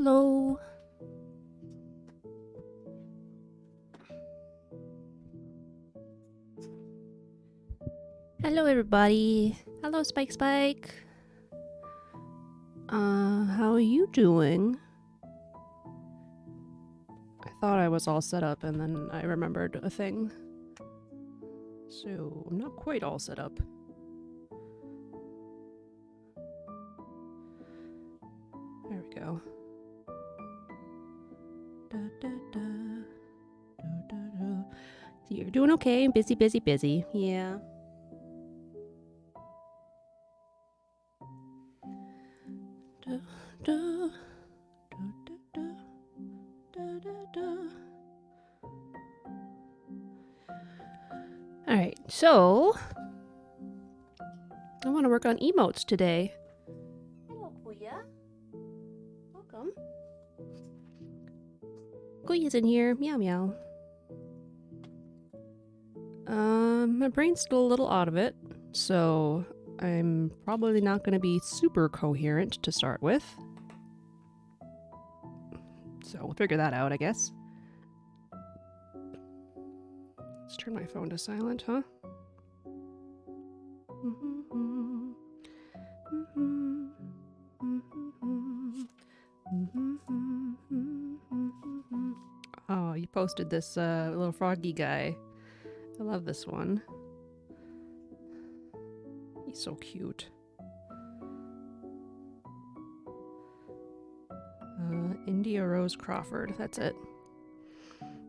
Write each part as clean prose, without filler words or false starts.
Hello. Hello, everybody. Hello, Spike Spike. How are you doing? I thought I was all set up and then I remembered a thing. So, I'm not quite all set up. There we go. Da, da, da. Da, da, da. So you're doing okay. Busy, busy, busy. Yeah. Da, da, da, da, da, da, da. Alright, so I want to work on emotes today. Hello, Kuya. Welcome. Kuya's in here. Meow meow. My brain's still a little out of it, so I'm probably not going to be super coherent to start with. So we'll figure that out, I guess. Let's turn my phone to silent, huh? Oh, you posted this little froggy guy. I love this one. He's so cute. India Rose Crawford, that's it.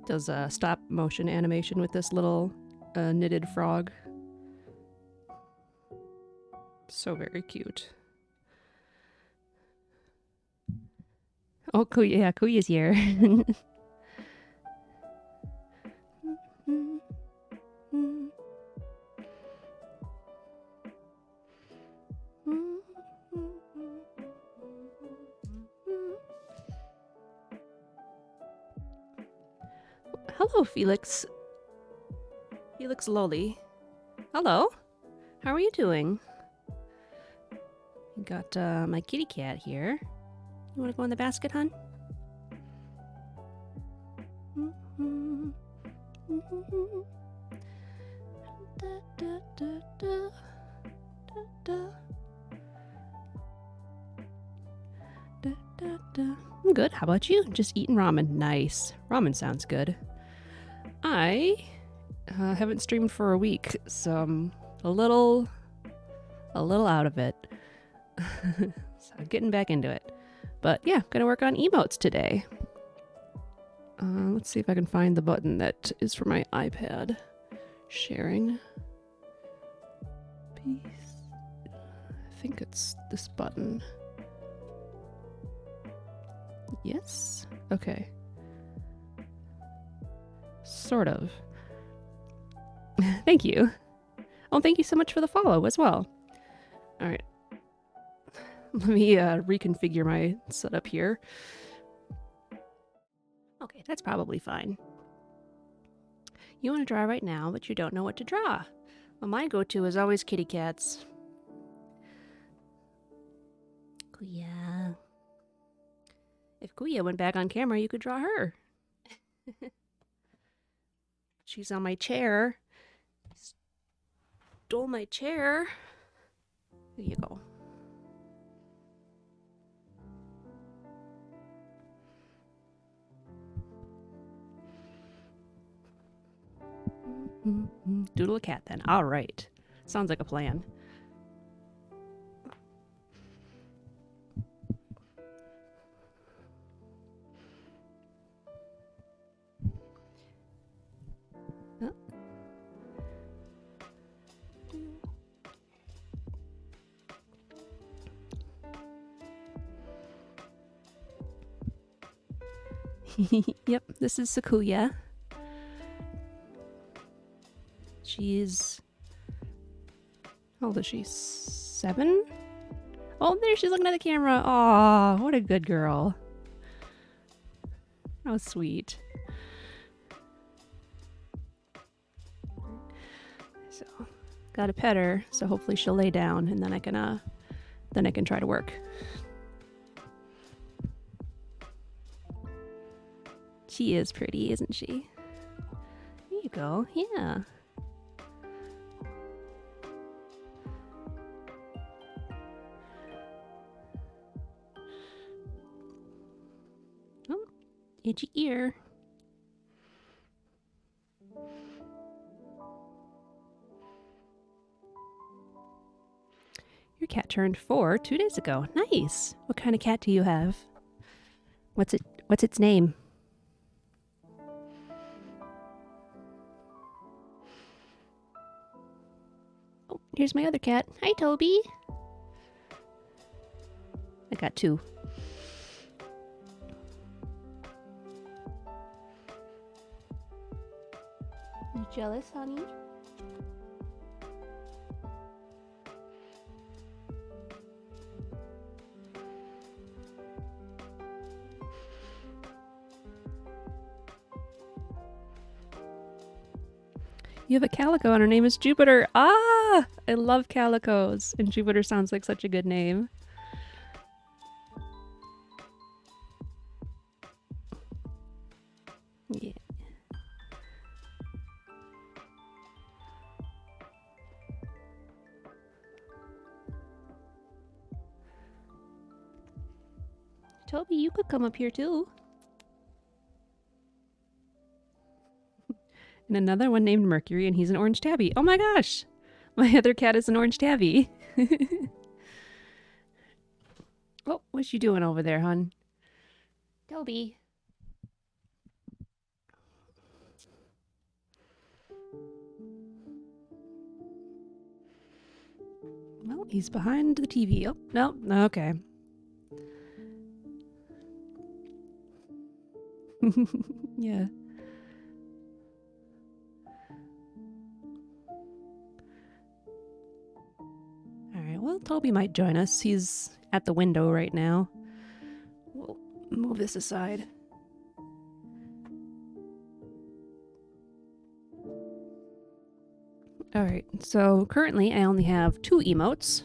Does stop motion animation with this little knitted frog. So very cute. Oh, Kuya, yeah, Kuya's here. Hello, Felix. Felix Loli. Hello. How are you doing? Got my kitty cat here. You want to go in the basket, hon? I'm good. How about you? Just eating ramen. Nice. Ramen sounds good. I haven't streamed for a week, so I'm a little out of it. So getting back into it. But yeah, gonna work on emotes today. Let's see if I can find the button that is for my iPad. Sharing. Peace. I think it's this button. Yes? Okay. Sort of. Thank you. Oh, thank you so much for the follow as well. All right. Let me reconfigure my setup here. Okay, that's probably fine. You want to draw right now, but you don't know what to draw. Well, my go-to is always kitty cats. Kuya. If Kuya went back on camera, you could draw her. She's on my chair. Stole my chair. There you go. Doodle a cat then. All right. Sounds like a plan. Yep, this is Sakuya. She's... how old is she? 7? Oh, there she's looking at the camera. Aw, what a good girl. How sweet. So, gotta pet her, so hopefully she'll lay down and then I can try to work. She is pretty, isn't she? There you go. Yeah. Oh, itchy ear. Your cat turned 4 2 days ago. Nice. What kind of cat do you have? What's its name? Oh, here's my other cat. Hi, Toby. I got 2. You jealous, honey? You have a calico and her name is Jupiter. Ah! I love calicos. And Jupiter sounds like such a good name. Yeah. Toby, you could come up here too. And another one named Mercury, and he's an orange tabby. Oh my gosh! My other cat is an orange tabby. Oh, what's you doing over there, hon? Toby. Well, he's behind the TV. Oh, no, okay. Yeah. Alright, well, Toby might join us. He's at the window right now. We'll move this aside. Alright, so currently I only have 2 emotes.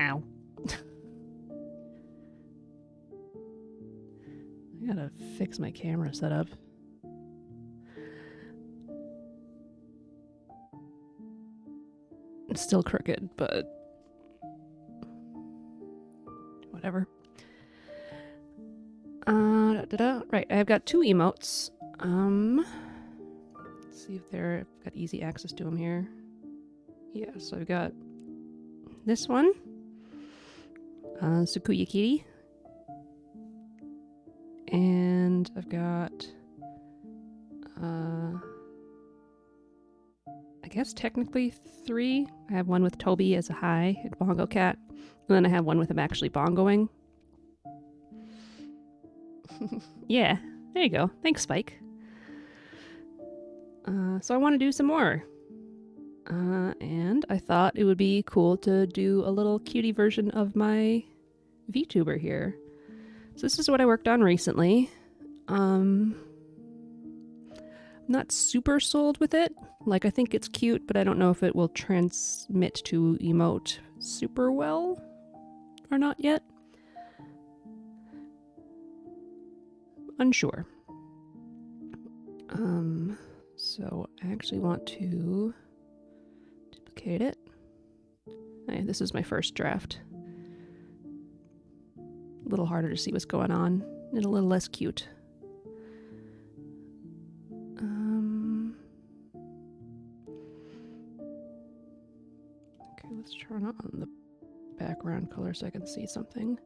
Ow. I gotta fix my camera setup. It's still crooked, but whatever. Right, I've got 2 emotes. Let's see if I've got easy access to them here. Yeah, so I've got this one, Sukuya Kitty, and I've got, I guess technically 3. I have one with Toby as a hi, a bongo cat, and then I have one with him actually bongoing. Yeah, there you go. Thanks, Spike. So I want to do some more. And I thought it would be cool to do a little cutie version of my VTuber here. So this is what I worked on recently. Not super sold with it. Like, I think it's cute, but I don't know if it will transmit to emote super well or not yet. Unsure. So I actually want to duplicate it. Okay, this is my first draft. A little harder to see what's going on and a little less cute. Okay, let's turn on the background color so I can see something.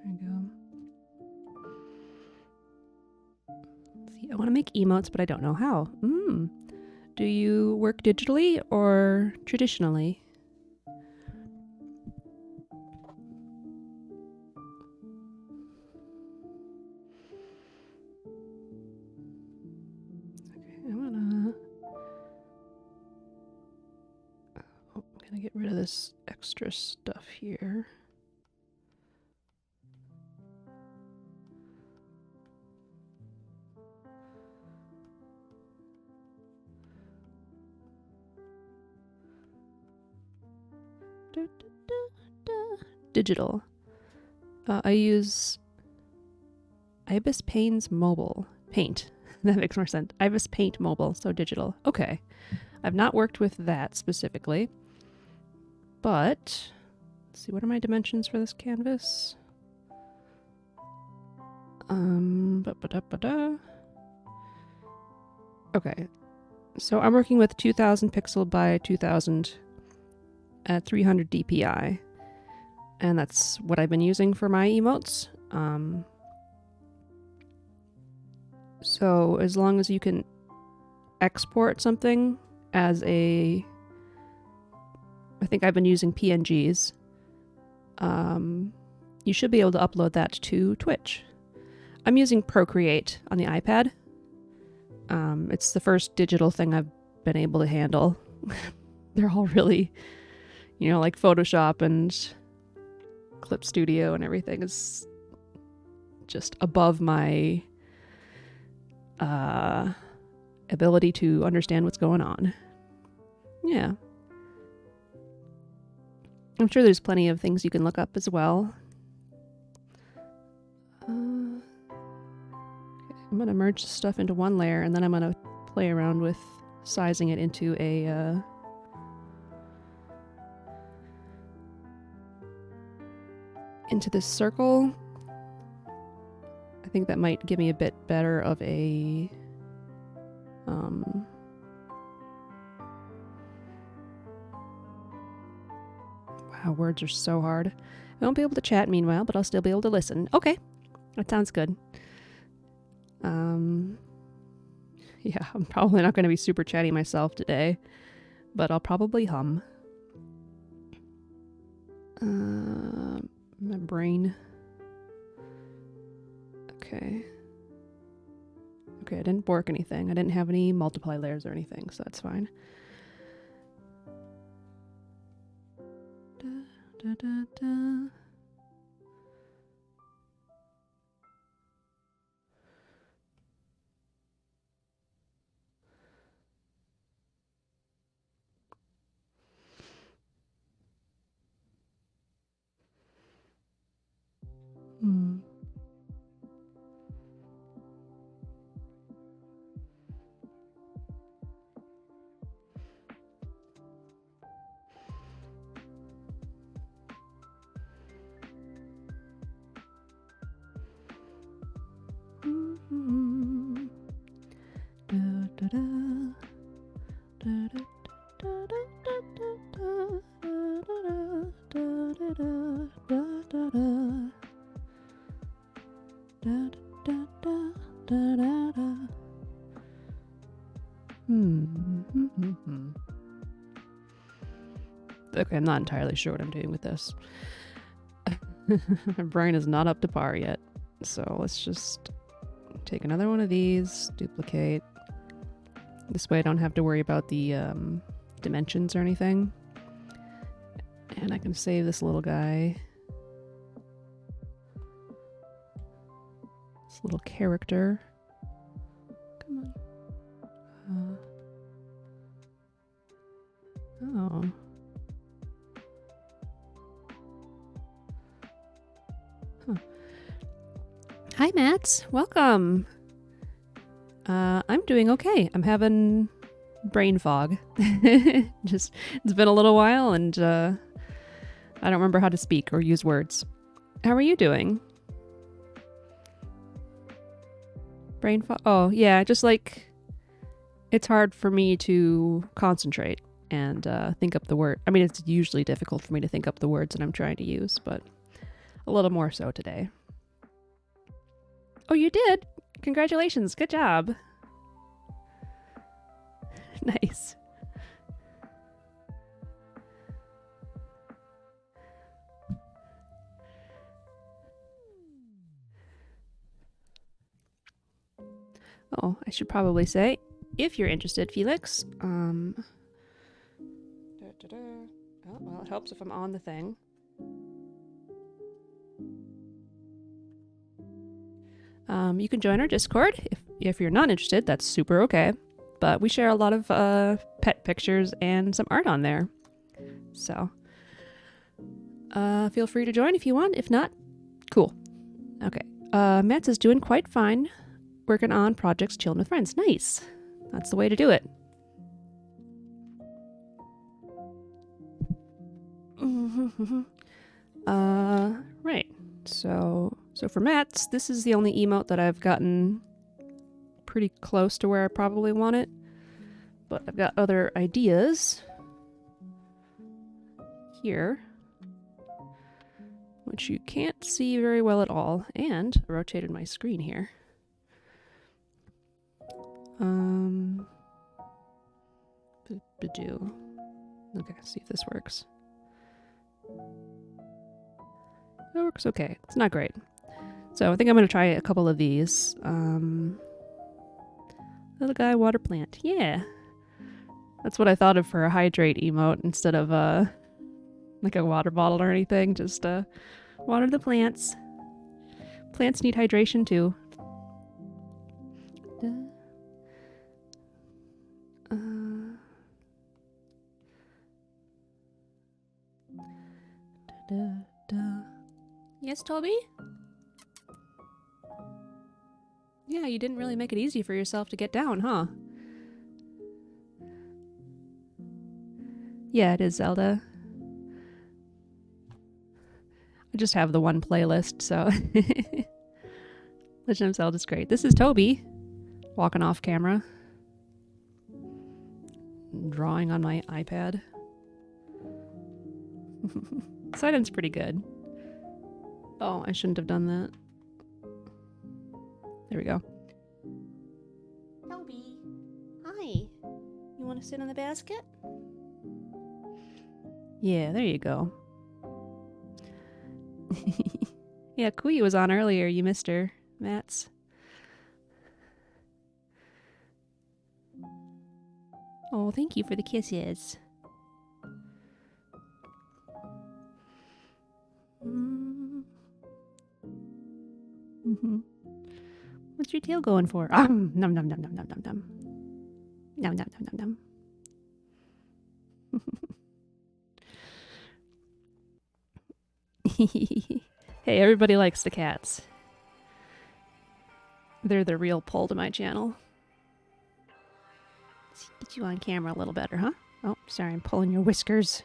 There we go. See, I want to make emotes, but I don't know how. Do you work digitally or traditionally? Okay, I'm gonna... Oh, gonna get rid of this extra stuff here. Digital. I use Ibis Paint's mobile. Paint. That makes more sense. Ibis Paint mobile, so digital. Okay. I've not worked with that specifically. But, let's see, what are my dimensions for this canvas? Okay. So I'm working with 2000 pixel by 2000 at 300 dpi. And that's what I've been using for my emotes. So as long as you can export something as I think I've been using PNGs, you should be able to upload that to Twitch. I'm using Procreate on the iPad. It's the first digital thing I've been able to handle. They're all really, like Photoshop and Clip Studio and everything is just above my ability to understand what's going on. Yeah. I'm sure there's plenty of things you can look up as well. Okay, I'm going to merge stuff into one layer, and then I'm going to play around with sizing it into into this circle. I think that might give me a bit better of a wow, words are so hard. I won't be able to chat meanwhile, but I'll still be able to listen. Okay, that sounds good. Yeah, I'm probably not going to be super chatty myself today, but I'll probably hum. My brain. Okay. Okay, I didn't bork anything. I didn't have any multiply layers or anything, so that's fine. Da, da, da. Okay, I'm not entirely sure what I'm doing with this. My brain is not up to par yet. So let's just take another one of these, duplicate. This way I don't have to worry about the dimensions or anything. And I can save this little guy. This little character. Come on. Oh. Huh. Hi, Mats. Welcome. I'm doing okay. I'm having brain fog. Just, it's been a little while and I don't remember how to speak or use words. How are you doing? Brain fog? Oh, yeah, just like it's hard for me to concentrate and think up the word. I mean, it's usually difficult for me to think up the words that I'm trying to use, but a little more so today. Oh, you did? Congratulations. Good job. Nice. Oh, I should probably say, if you're interested, Felix, Oh, well, it helps if I'm on the thing. You can join our Discord. If you're not interested, that's super okay. But we share a lot of pet pictures and some art on there. So feel free to join if you want. If not, cool. Okay. Matt's is doing quite fine. Working on projects, chilling with friends. Nice. That's the way to do it. Right. So for Matt's, this is the only emote that I've gotten pretty close to where I probably want it. But I've got other ideas here, which you can't see very well at all. And I rotated my screen here. Badoo. Okay, see if this works. It works okay. It's not great. So I think I'm going to try a couple of these. Little guy, water plant. Yeah. That's what I thought of for a hydrate emote instead of like a water bottle or anything. Just water the plants. Plants need hydration too. Yes, Toby? Yeah, you didn't really make it easy for yourself to get down, huh? Yeah, it is Zelda. I just have the one playlist, so Legend of Zelda's great. This is Toby, walking off camera, drawing on my iPad. Sidon's pretty good. Oh, I shouldn't have done that. There we go. Toby, hi. You want to sit in the basket? Yeah, there you go. Yeah, Kui was on earlier. You missed her, Mats. Oh, thank you for the kisses. What's your tail going for? Num num num num num num num num. Num num num num num. Hey, everybody likes the cats. They're the real pull to my channel. Let's get you on camera a little better, huh? Oh, sorry, I'm pulling your whiskers.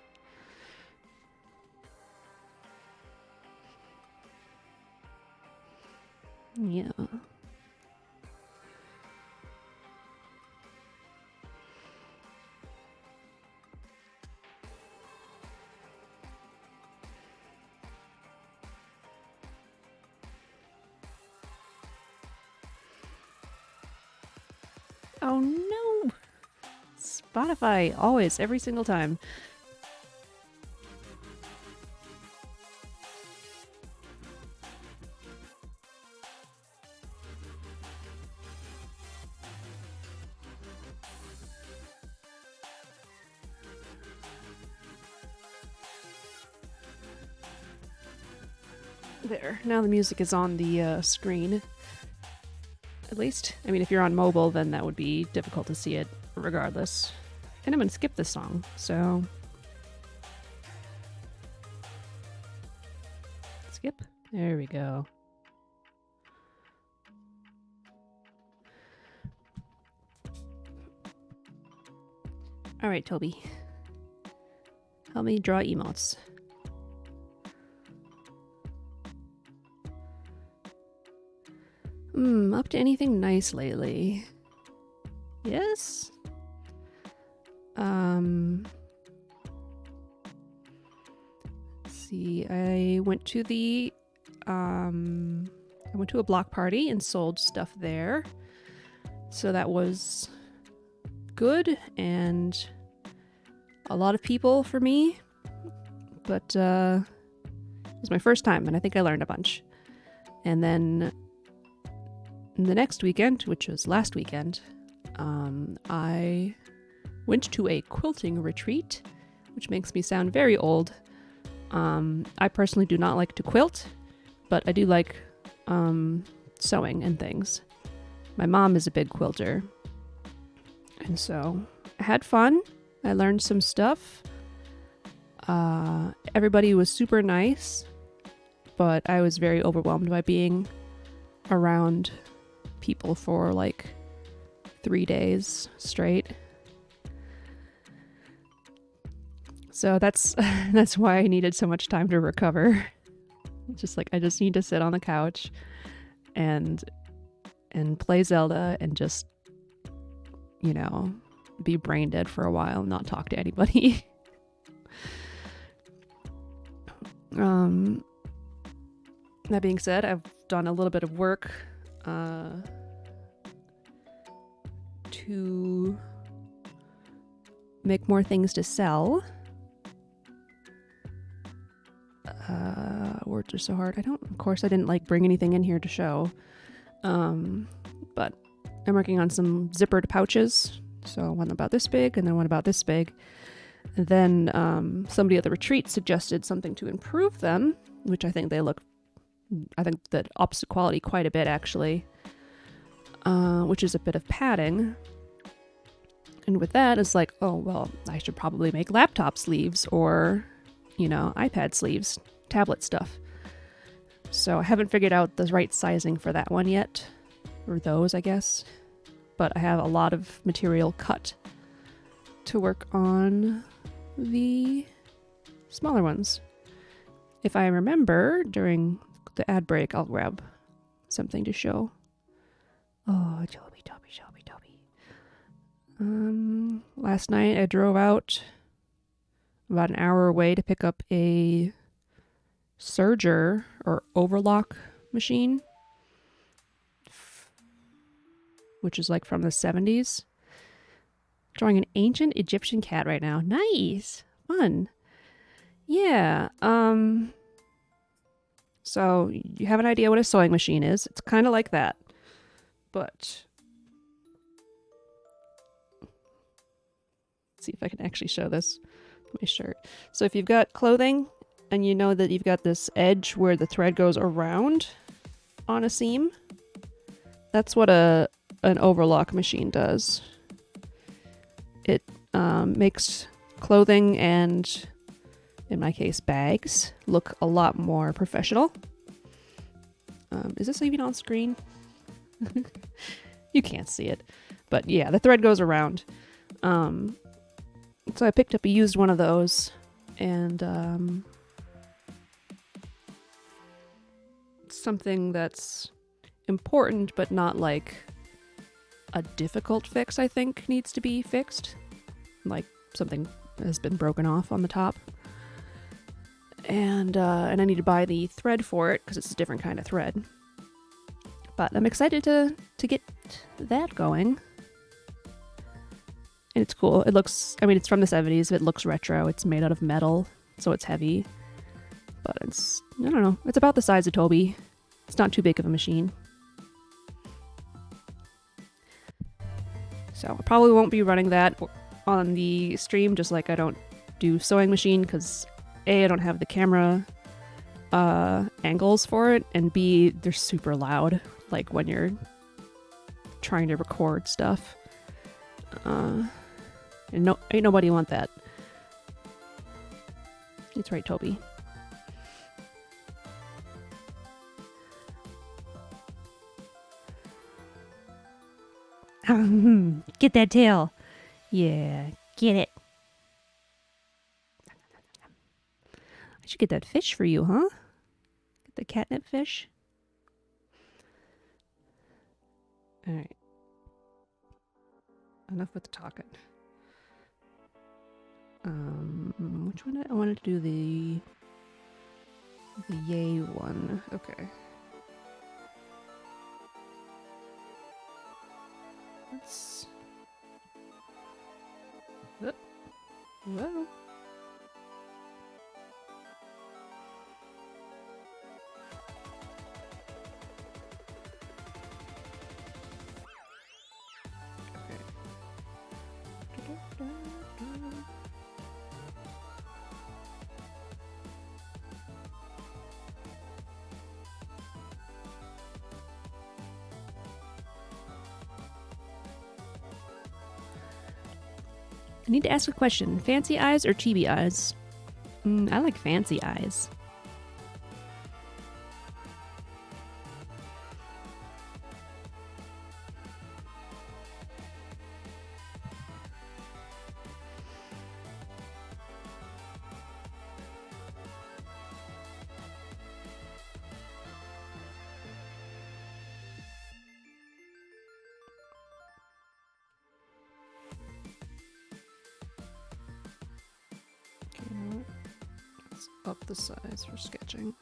Yeah. Oh no! Spotify, always, every single time. There, now the music is on the screen. At least, I mean, if you're on mobile, then that would be difficult to see it regardless. And I'm gonna skip this song, so... Skip? There we go. Alright, Toby. Help me draw emotes. Up to anything nice lately? Yes? Let's see, I went to a block party and sold stuff there. So that was good and a lot of people for me. But it was my first time and I think I learned a bunch. And then the next weekend, which was last weekend, I went to a quilting retreat which makes me sound very old. I personally do not like to quilt, but I do like sewing and things. My mom is a big quilter, and so I had fun. I learned some stuff. Everybody was super nice, but I was very overwhelmed by being around people for like 3 days straight. So that's why I needed so much time to recover. Just like I just need to sit on the couch and play Zelda and just, you know, be brain dead for a while and not talk to anybody. That being said, I've done a little bit of work to make more things to sell. Words are so hard. Of course I didn't like bring anything in here to show. But I'm working on some zippered pouches. So one about this big and then one about this big. And then somebody at the retreat suggested something to improve them, which I think that ups the quality quite a bit actually, which is a bit of padding. And with that, it's like, oh, well, I should probably make laptop sleeves or, you know, iPad sleeves, tablet stuff. So I haven't figured out the right sizing for that one yet, or those, I guess. But I have a lot of material cut to work on the smaller ones. If I remember during the ad break, I'll grab something to show. Oh, Toby. Last night I drove out about an hour away to pick up a serger or overlock machine, which is like from the 70s. Drawing an ancient Egyptian cat right now. Nice. Fun. Yeah. So you have an idea what a sewing machine is. It's kind of like that. But let's see if I can actually show this. My shirt. So if you've got clothing and you know that you've got this edge where the thread goes around on a seam, that's what an overlock machine does. It makes clothing and, in my case, bags look a lot more professional. Is this even on screen? You can't see it. But yeah, the thread goes around. So I picked up a used one of those, and something that's important but not like a difficult fix, I think, needs to be fixed. Like something has been broken off on the top. And I need to buy the thread for it because it's a different kind of thread. But I'm excited to get that going. And it's cool. It looks, I mean, it's from the 70s. It looks retro. It's made out of metal, so it's heavy. But it's, I don't know, it's about the size of Toby. It's not too big of a machine. So I probably won't be running that on the stream, just like I don't do sewing machine, because A, I don't have the camera angles for it, and B, they're super loud, like when you're trying to record stuff. And ain't nobody want that. It's right, Toby. Get that tail. Yeah, get it. I should get that fish for you, huh? Get the catnip fish. Alright. Enough with the talking. Which one? I wanted to do the yay one. Okay. Let's. Whoa. I need to ask a question. Fancy eyes or chibi eyes? I like fancy eyes. Okay, let's up the size for sketching.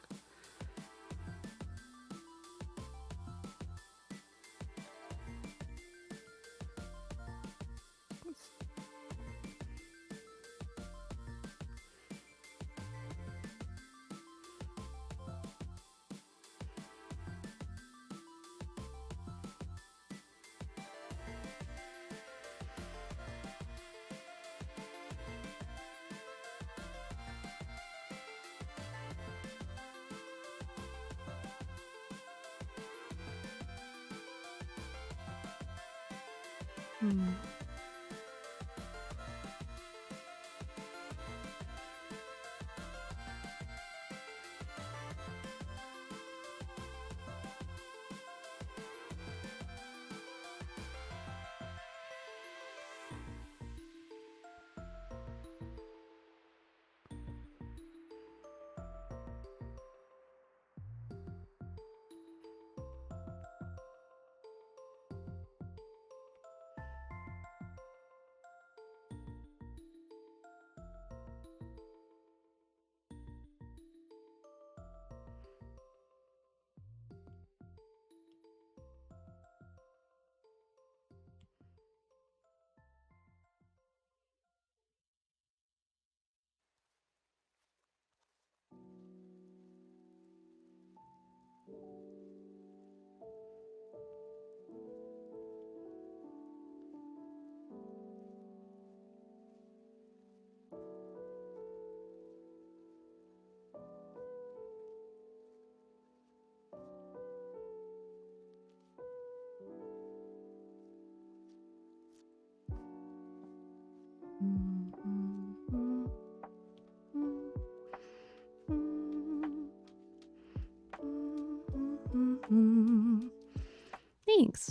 Thanks.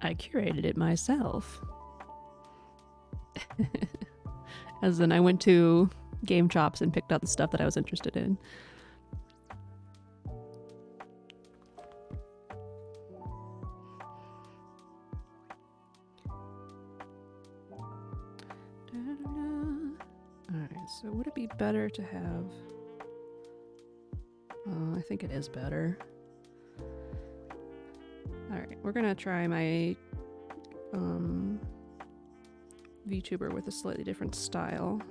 I curated it myself. As in, I went to Game Chops and picked out the stuff that I was interested in. Alright, so would it be better to have... I think it is better. Alright, we're gonna try my VTuber with a slightly different style.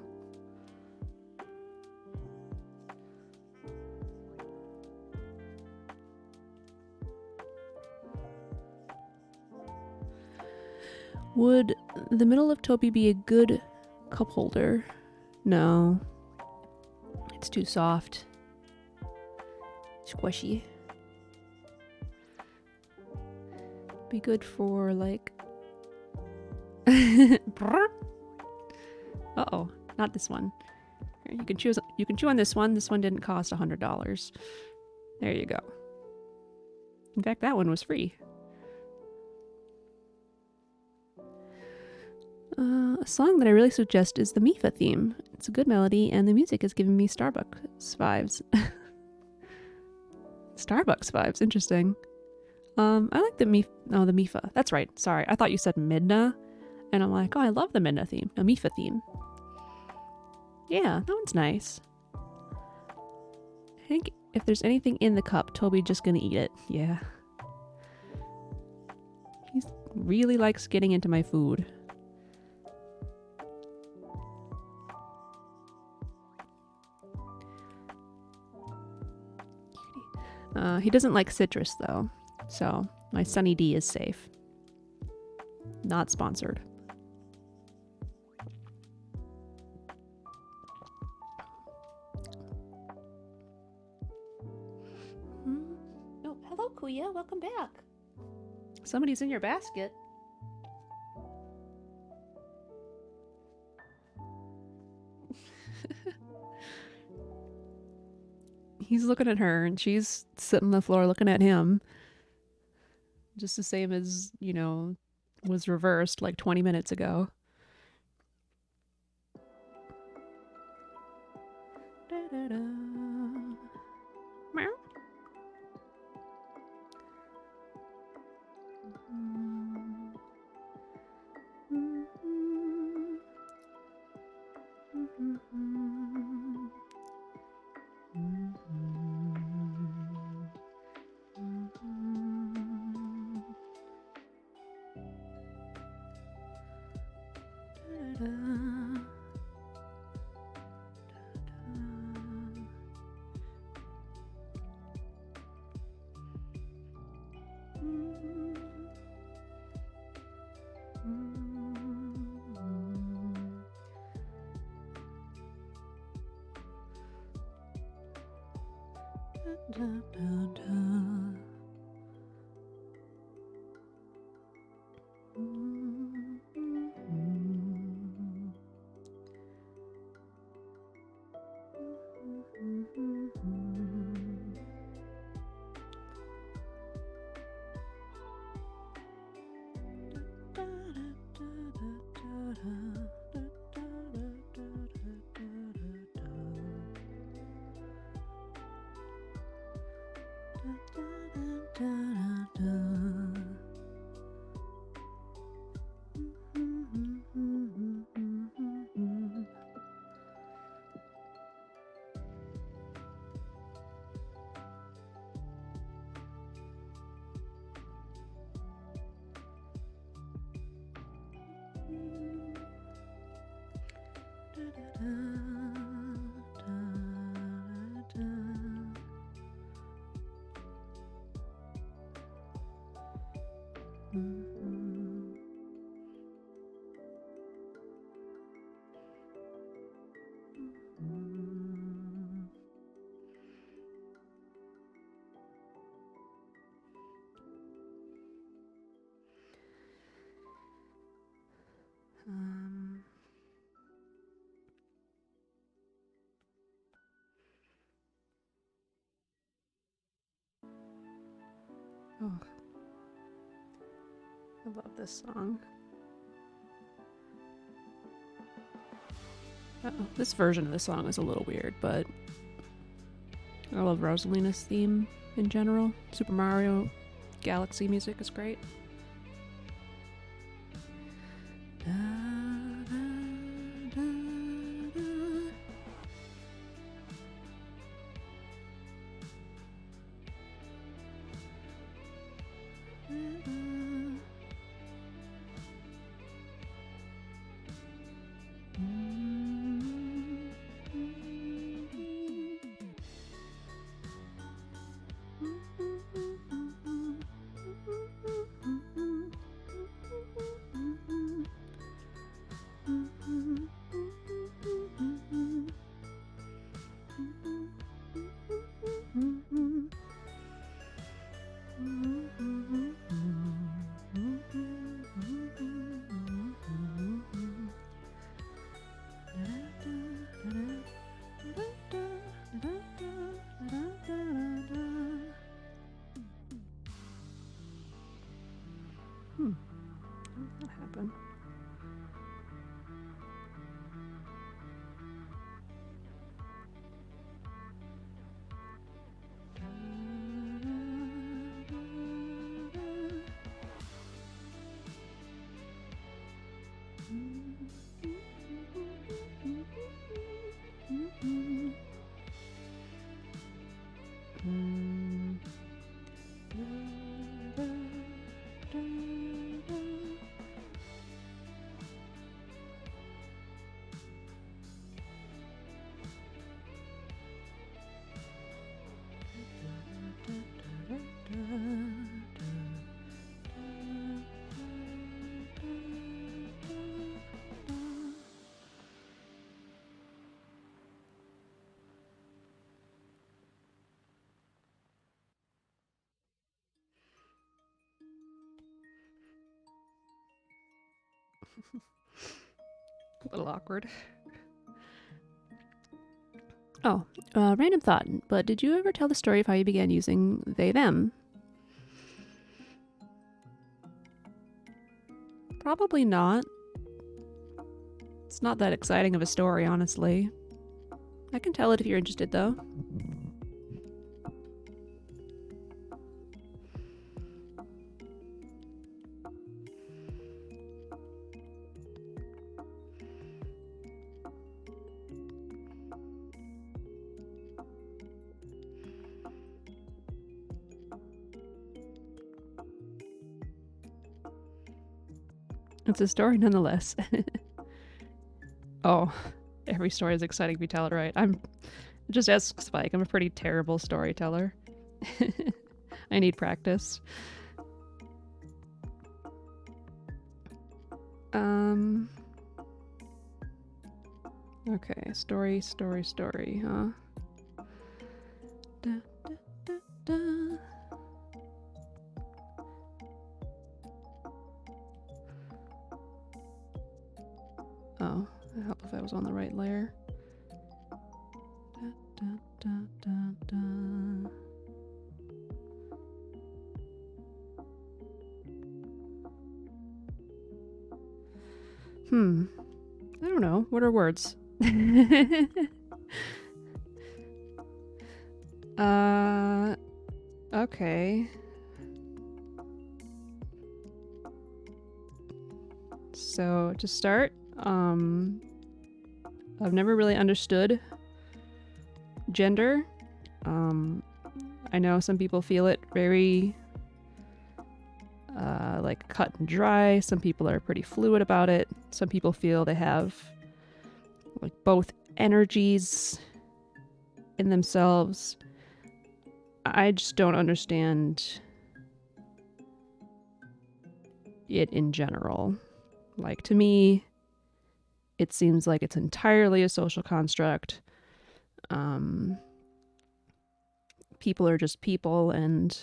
Would the middle of Toby be a good cup holder? No. It's too soft. Squishy. Be good for like... Uh-oh, not this one. Here, you can choose. You can chew on this one. This one didn't cost $100. There you go. In fact, that one was free. A song that I really suggest is the Mifa theme. It's a good melody, and the music is giving me Starbucks vibes. Starbucks vibes, interesting. I like the Mifa. That's right. Sorry, I thought you said Midna, and I'm like, oh, I love the Midna theme, a Mifa theme. Yeah, that one's nice. I think if there's anything in the cup, Toby's just gonna eat it. Yeah. He really likes getting into my food. He doesn't like citrus though, so my Sunny D is safe. Not sponsored. Oh, hello Kuya, welcome back. Somebody's in your basket. He's looking at her and she's sitting on the floor looking at him. Just the same as, you know, was reversed like 20 minutes ago. Da-da-da. Meow. Oh, I love this song. Uh-oh. This version of the song is a little weird, but I love Rosalina's theme in general. Super Mario Galaxy music is great. How did that happen? A little awkward. Oh, random thought, but did you ever tell the story of how you began using they, them? Probably not. It's not that exciting of a story, honestly. I can tell it if you're interested, though. It's a story nonetheless. Oh, every story is exciting if you tell it right. Just ask Spike. I'm a pretty terrible storyteller. I need practice. Okay, story, huh? Da, da, da, da. Oh, it'd help if I was on the right layer. Da, da, da, da, da. I don't know. What are words? Okay. So to start, I've never really understood gender. I know some people feel it very like cut and dry. Some people are pretty fluid about it. Some people feel they have like both energies in themselves. I just don't understand it in general. Like, to me, it seems like it's entirely a social construct. People are just people, and,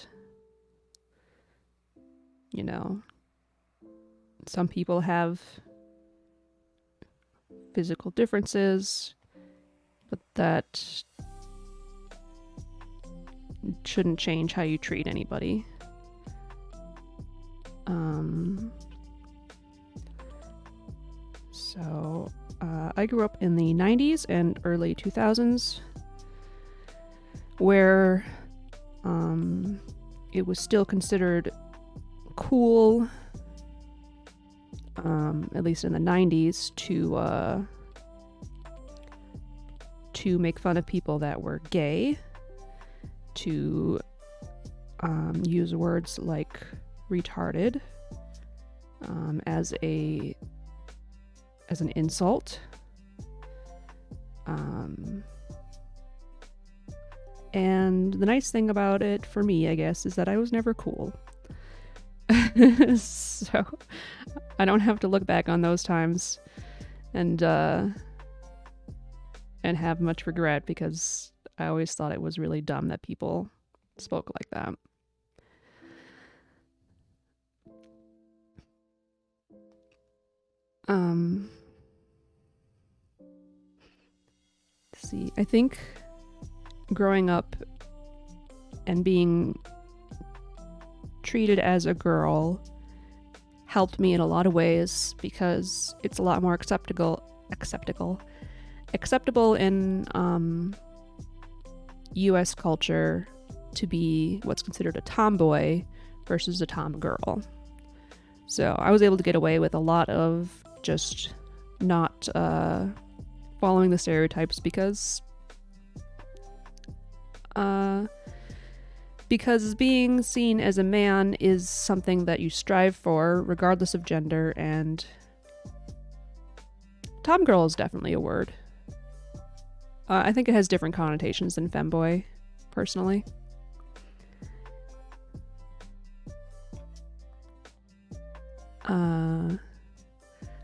you know, some people have physical differences, but that shouldn't change how you treat anybody. So I grew up in the 90s and early 2000s, where it was still considered cool, at least in the 90s, to make fun of people that were gay, to use words like retarded as an insult. And the nice thing about it for me, I guess, is that I was never cool. So I don't have to look back on those times and have much regret, because I always thought it was really dumb that people spoke like that. Let's see, I think growing up and being treated as a girl helped me in a lot of ways, because it's a lot more acceptable in US culture to be what's considered a tomboy versus a tomgirl. So I was able to get away with a lot of just not following the stereotypes, because being seen as a man is something that you strive for regardless of gender, and tomgirl is definitely a word. I think it has different connotations than femboy, personally.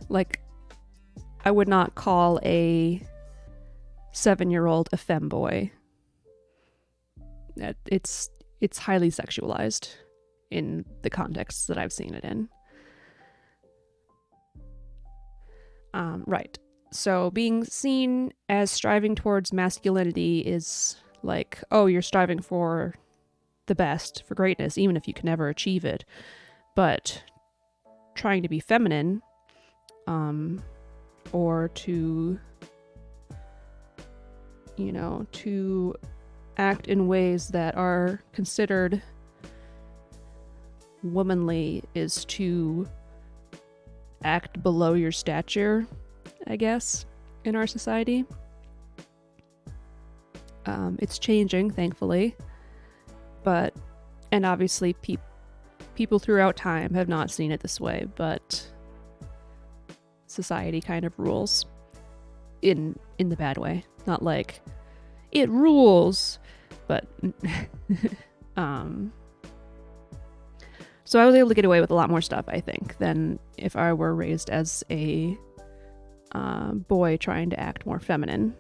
Like, I would not call a 7-year-old a femboy. It's highly sexualized in the contexts that I've seen it in. Right. So being seen as striving towards masculinity is like, oh, you're striving for the best, for greatness, even if you can never achieve it. But trying to be feminine, or to, to act in ways that are considered womanly is to act below your stature, I guess, in our society. It's changing, thankfully, and obviously people throughout time have not seen it this way, but society kind of rules in the bad way. Not like it rules, but so I was able to get away with a lot more stuff, I think, than if I were raised as a boy trying to act more feminine.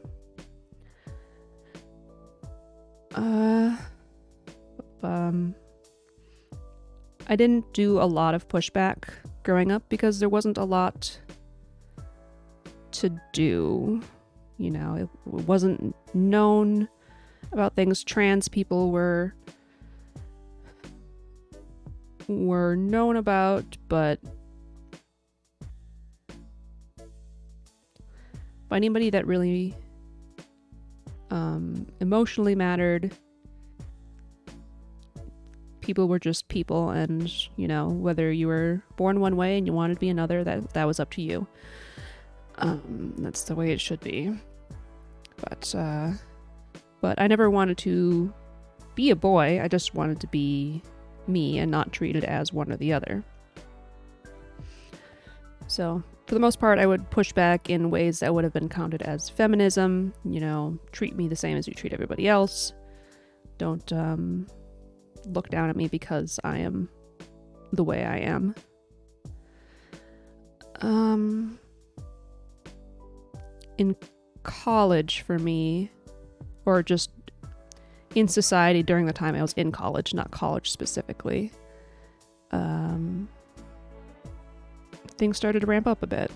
I didn't do a lot of pushback growing up because there wasn't a lot to do. It wasn't known about things trans people were known about, but by anybody that really emotionally mattered, people were just people, and whether you were born one way and you wanted to be another, that was up to you. That's the way it should be. But I never wanted to be a boy. I just wanted to be me and not treated as one or the other. So for the most part, I would push back in ways that would have been counted as feminism. Treat me the same as you treat everybody else. Don't look down at me because I am the way I am. In college for me, or just in society during the time I was in college, not college specifically, things started to ramp up a bit.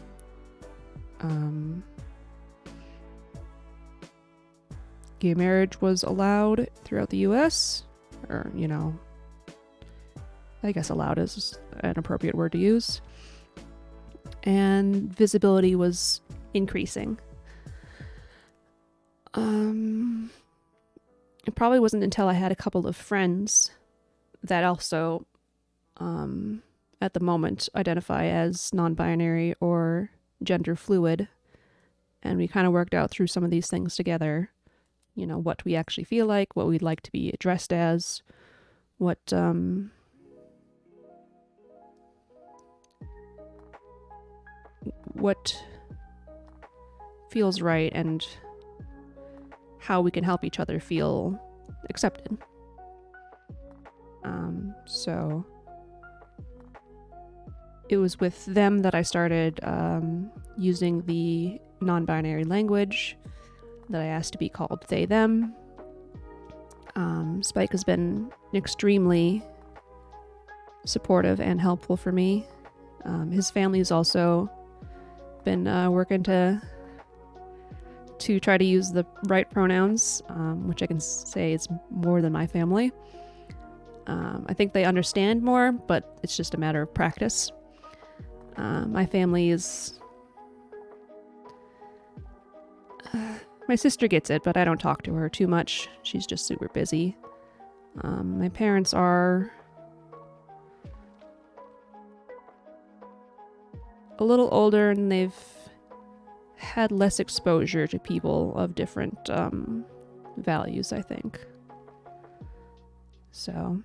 Gay marriage was allowed throughout the US, or, I guess allowed is an appropriate word to use. And visibility was increasing. It probably wasn't until I had a couple of friends that also, at the moment, identify as non-binary or gender fluid, and we kind of worked out through some of these things together. What we actually feel like, what we'd like to be addressed as, what feels right, and how we can help each other feel accepted. So it was with them that I started using the non-binary language that I asked to be called they, them. Spike has been extremely supportive and helpful for me. His family's also been working to try to use the right pronouns, which I can say is more than my family. I think they understand more, but it's just a matter of practice. My family is... my sister gets it, but I don't talk to her too much. She's just super busy. My parents are a little older, and they've had less exposure to people of different values, I think. So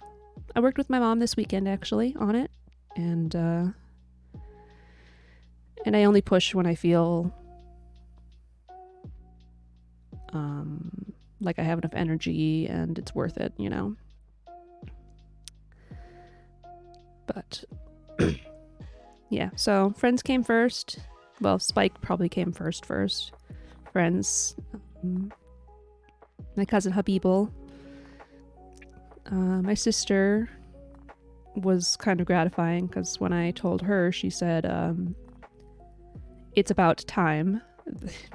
I worked with my mom this weekend, actually, on it, and I only push when I feel like I have enough energy and it's worth it, But yeah, so friends came first. Well, Spike probably came first. Friends. My cousin Habibul. My sister was kind of gratifying because when I told her, she said, it's about time.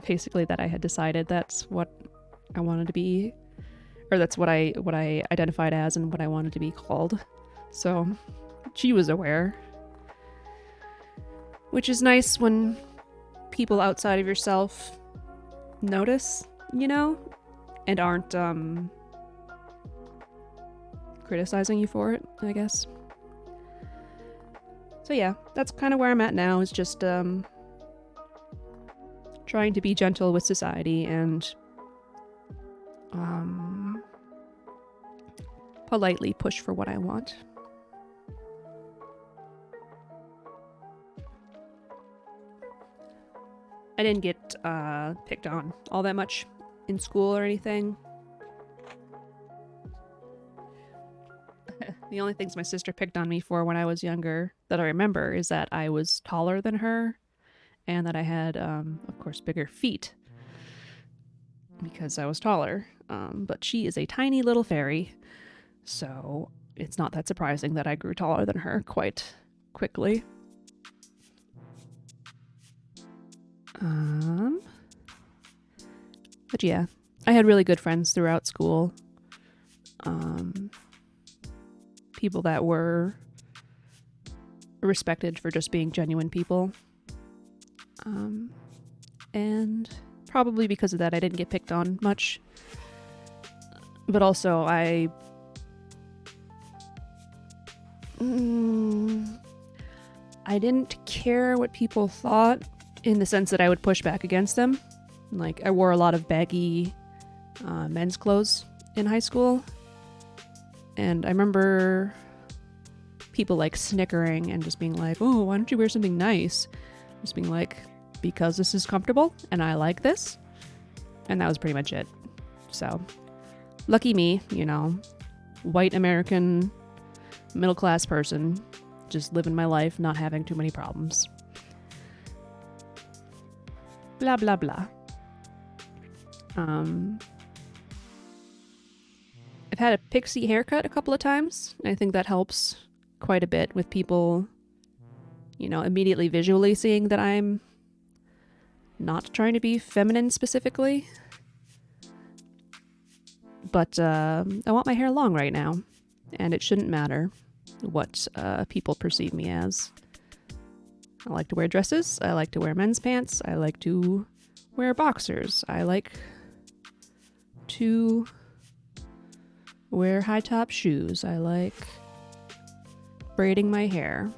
Basically that I had decided that's what I wanted to be, or that's what I identified as and what I wanted to be called. So she was aware, which is nice when people outside of yourself notice, you know, and aren't criticizing you for it, I guess. So yeah, that's kind of where I'm at now, is just trying to be gentle with society and politely push for what I want. I didn't get picked on all that much in school or anything. The only things my sister picked on me for when I was younger that I remember is that I was taller than her and that I had, of course, bigger feet because I was taller. But she is a tiny little fairy, so it's not that surprising that I grew taller than her quite quickly. But yeah, I had really good friends throughout school. People that were respected for just being genuine people. And probably because of that, I didn't get picked on much. But also, I didn't care what people thought, in the sense that I would push back against them. Like, I wore a lot of baggy men's clothes in high school. And I remember people like snickering and just being like, oh, why don't you wear something nice? Just being like, because this is comfortable and I like this. And that was pretty much it. So, lucky me, you know, white American middle class person, just living my life, not having too many problems. Blah, blah, blah. I've had a pixie haircut a couple of times. I think that helps quite a bit with people, you know, immediately visually seeing that I'm not trying to be feminine specifically. But I want my hair long right now, and it shouldn't matter what people perceive me as. I like to wear dresses. I like to wear men's pants. I like to wear boxers. I like to wear high top shoes. I like braiding my hair.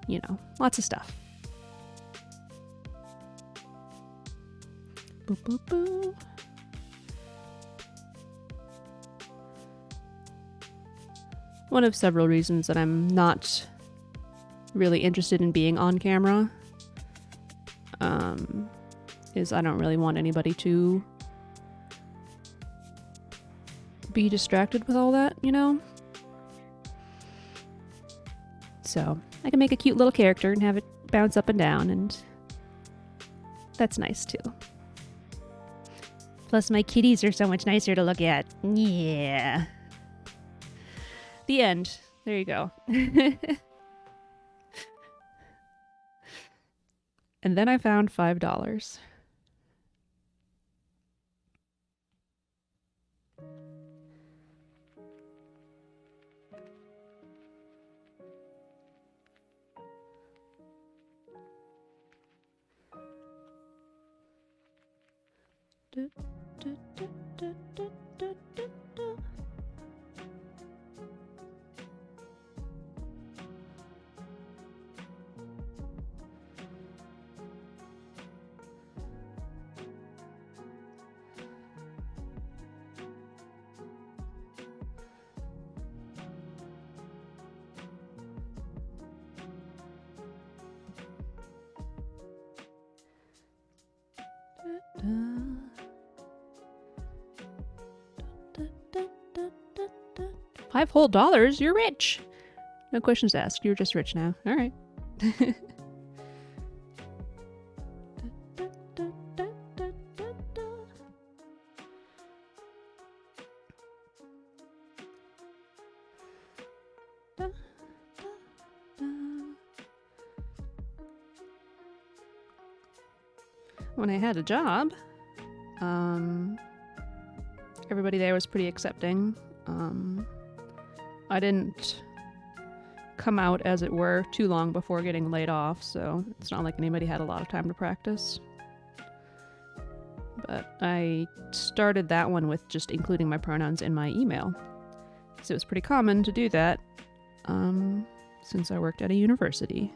You know, lots of stuff. Boop, boop, boop. One of several reasons that I'm not really interested in being on camera is I don't really want anybody to be distracted with all that, you know? So I can make a cute little character and have it bounce up and down, and that's nice too. Plus my kitties are so much nicer to look at. Yeah. The end. There you go. And then I found $5. $5 whole? You're rich. No questions asked. You're just rich now. All right. when I had a job, everybody there was pretty accepting. I didn't come out, as it were, too long before getting laid off, so it's not like anybody had a lot of time to practice. But I started that one with just including my pronouns in my email, because it was pretty common to do that since I worked at a university.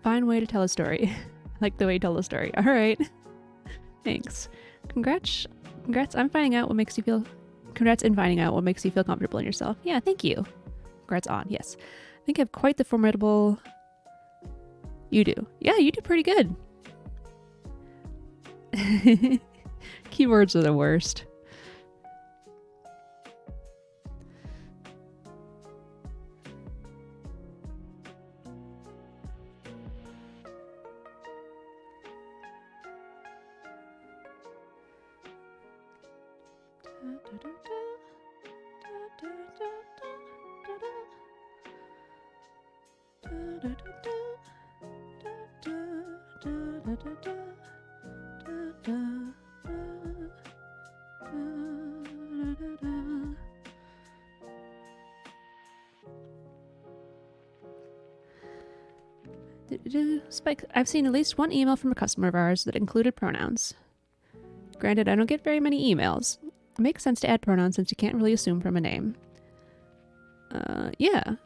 Fine way to tell a story. Like the way you tell a story. All right. Thanks. Congrats on finding out what makes you feel... Congrats in finding out what makes you feel comfortable in yourself. Yeah, thank you. Congrats on, yes. I think I have quite the formidable... You do. Yeah, you do pretty good. Keywords are the worst. Spike, I've seen at least one email from a customer of ours that included pronouns. Granted, I don't get very many emails. It makes sense to add pronouns since you can't really assume from a name. Yeah.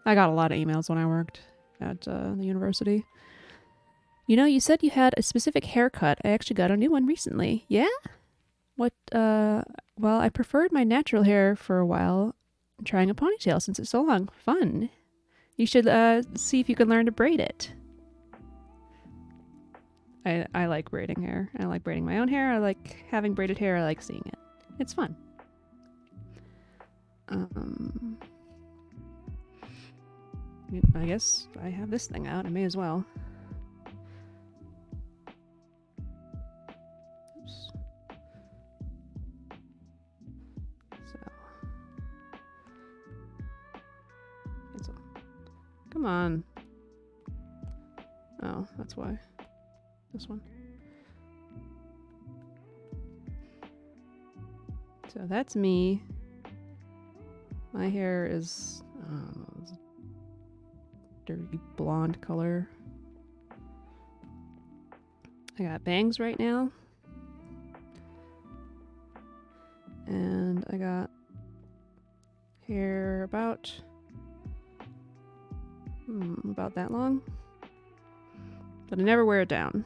I got a lot of emails when I worked at the university. You know, you said you had a specific haircut. I actually got a new one recently. Yeah? What, well, I preferred my natural hair for a while. I'm trying a ponytail since it's so long. Fun. You should see if you can learn to braid it. I like braiding hair. I like braiding my own hair. I like having braided hair. I like seeing it. It's fun. I guess I have this thing out. I may as well. Oops. So. Come on. Oh, that's why. This one. So that's me. My hair is dirty blonde color. I got bangs right now. And I got hair about that long. But I never wear it down.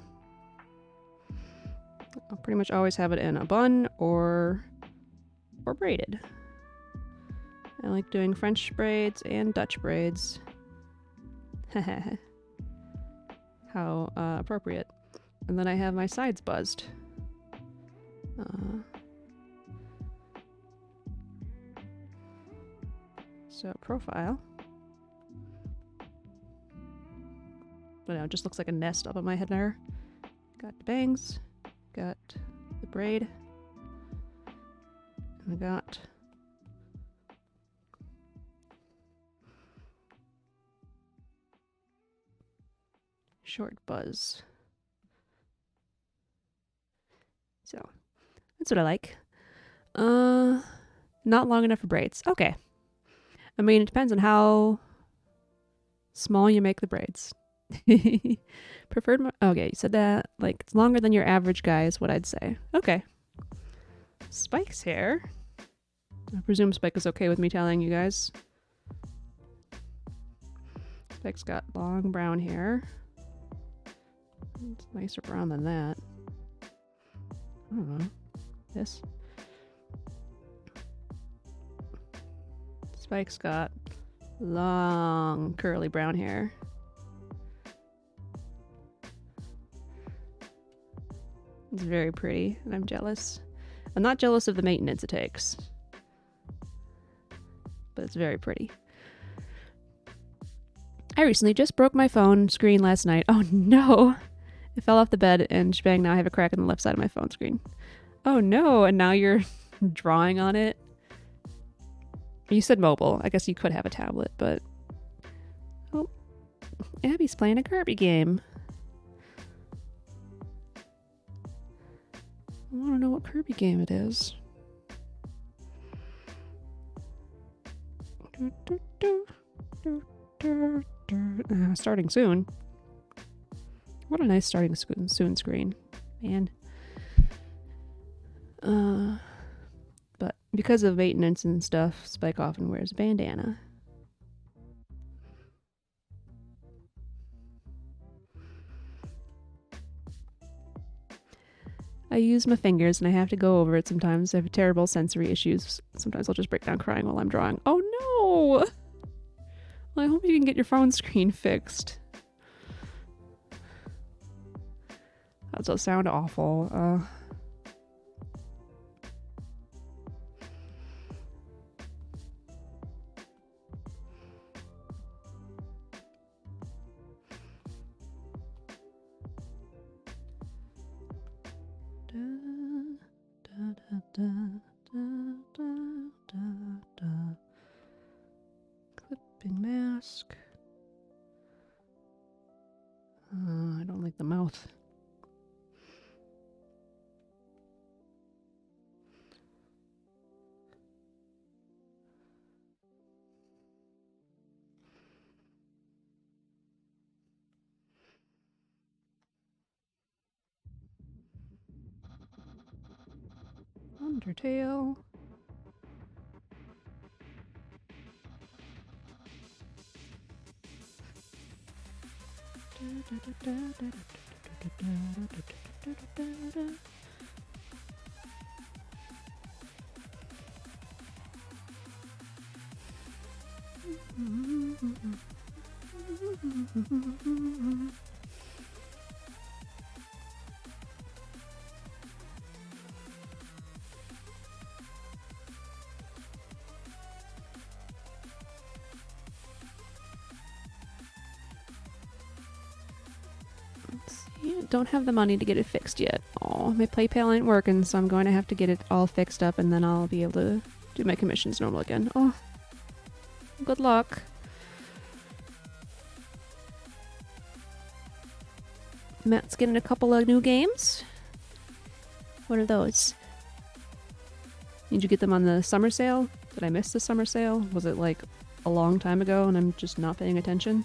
I'll pretty much always have it in a bun or braided. I like doing French braids and Dutch braids. How appropriate. And then I have my sides buzzed. So profile. But no, it just looks like a nest up on my head there. Got the bangs. Got the braid. And I got short buzz. So that's what I like. Not long enough for braids. Okay. I mean, it depends on how small you make the braids. Preferred. Okay, you said that. Like, it's longer than your average guy is what I'd say. Okay. Spike's hair. I presume Spike is okay with me telling you guys. Spike's got long brown hair. It's nicer brown than that. I don't know. This. Spike's got long curly brown hair. It's very pretty, and I'm jealous. I'm not jealous of the maintenance it takes, but it's very pretty. I recently just broke my phone screen last night. Oh no! It fell off the bed and shebang, now I have a crack in the left side of my phone screen. Oh no, and now you're drawing on it? You said mobile. I guess you could have a tablet, but... Oh, Abby's playing a Kirby game. I want to know what Kirby game it is. Starting soon. What a nice starting soon screen, man. But because of maintenance and stuff, Spike often wears a bandana. I use my fingers and I have to go over it sometimes. I have terrible sensory issues. Sometimes I'll just break down crying while I'm drawing. Oh no! Well, I hope you can get your phone screen fixed. That does sound awful. Clipping mask. I don't like the mouth. Undertale. Don't have the money to get it fixed yet. Oh, my PayPal ain't working, so I'm going to have to get it all fixed up and then I'll be able to do my commissions normal again. Oh, good luck. Matt's getting a couple of new games. What are those? Did you get them on the summer sale? Did I miss the summer sale? Was it like a long time ago and I'm just not paying attention?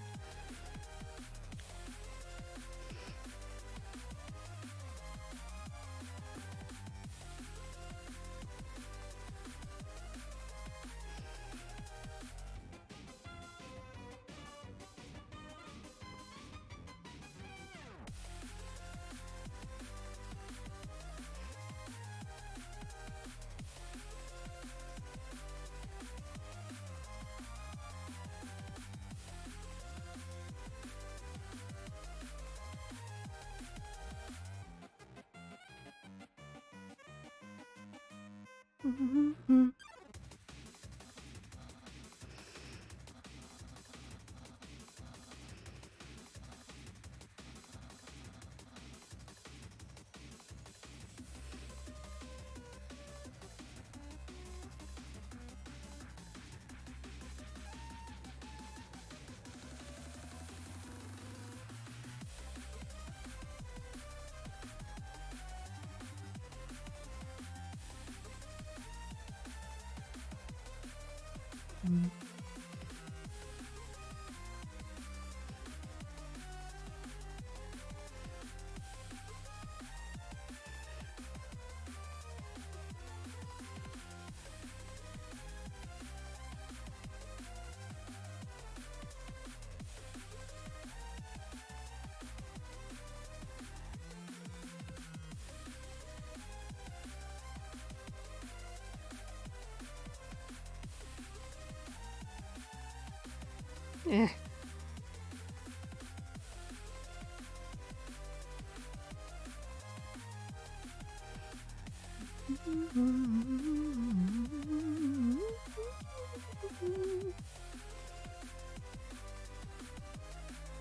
Eh.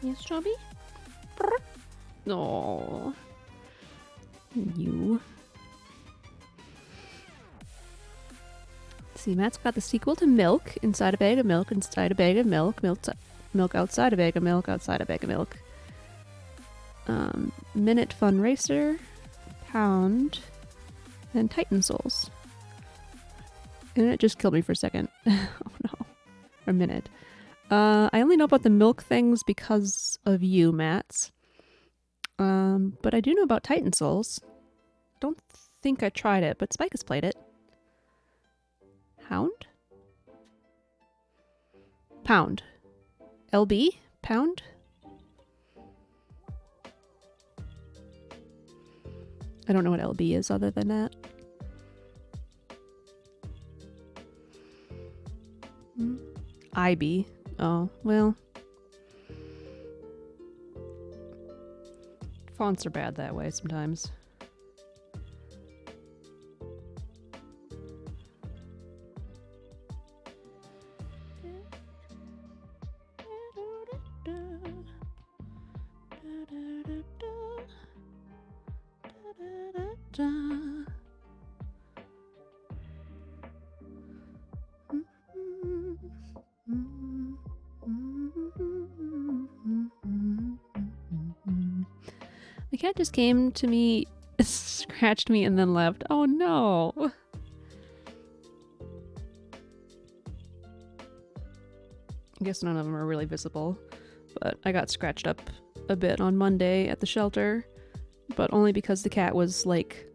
Yes, Chubby? No. You. See, Matt's got the sequel to Milk, inside a bag of milk, inside a bag of milk, milk outside a bag of milk, outside a bag of milk. Minute Fun Racer, Pound, and Titan Souls. And it just killed me for a second. Oh no. Or a minute. I only know about the milk things because of you, Mats. But I do know about Titan Souls. Don't think I tried it, but Spike has played it. Hound? Pound. LB? Pound? I don't know what LB is other than that. IB. Oh, well. Fonts are bad that way sometimes. The cat just came to me, scratched me, and then left. Oh no! I guess none of them are really visible, but I got scratched up a bit on Monday at the shelter, but only because the cat was like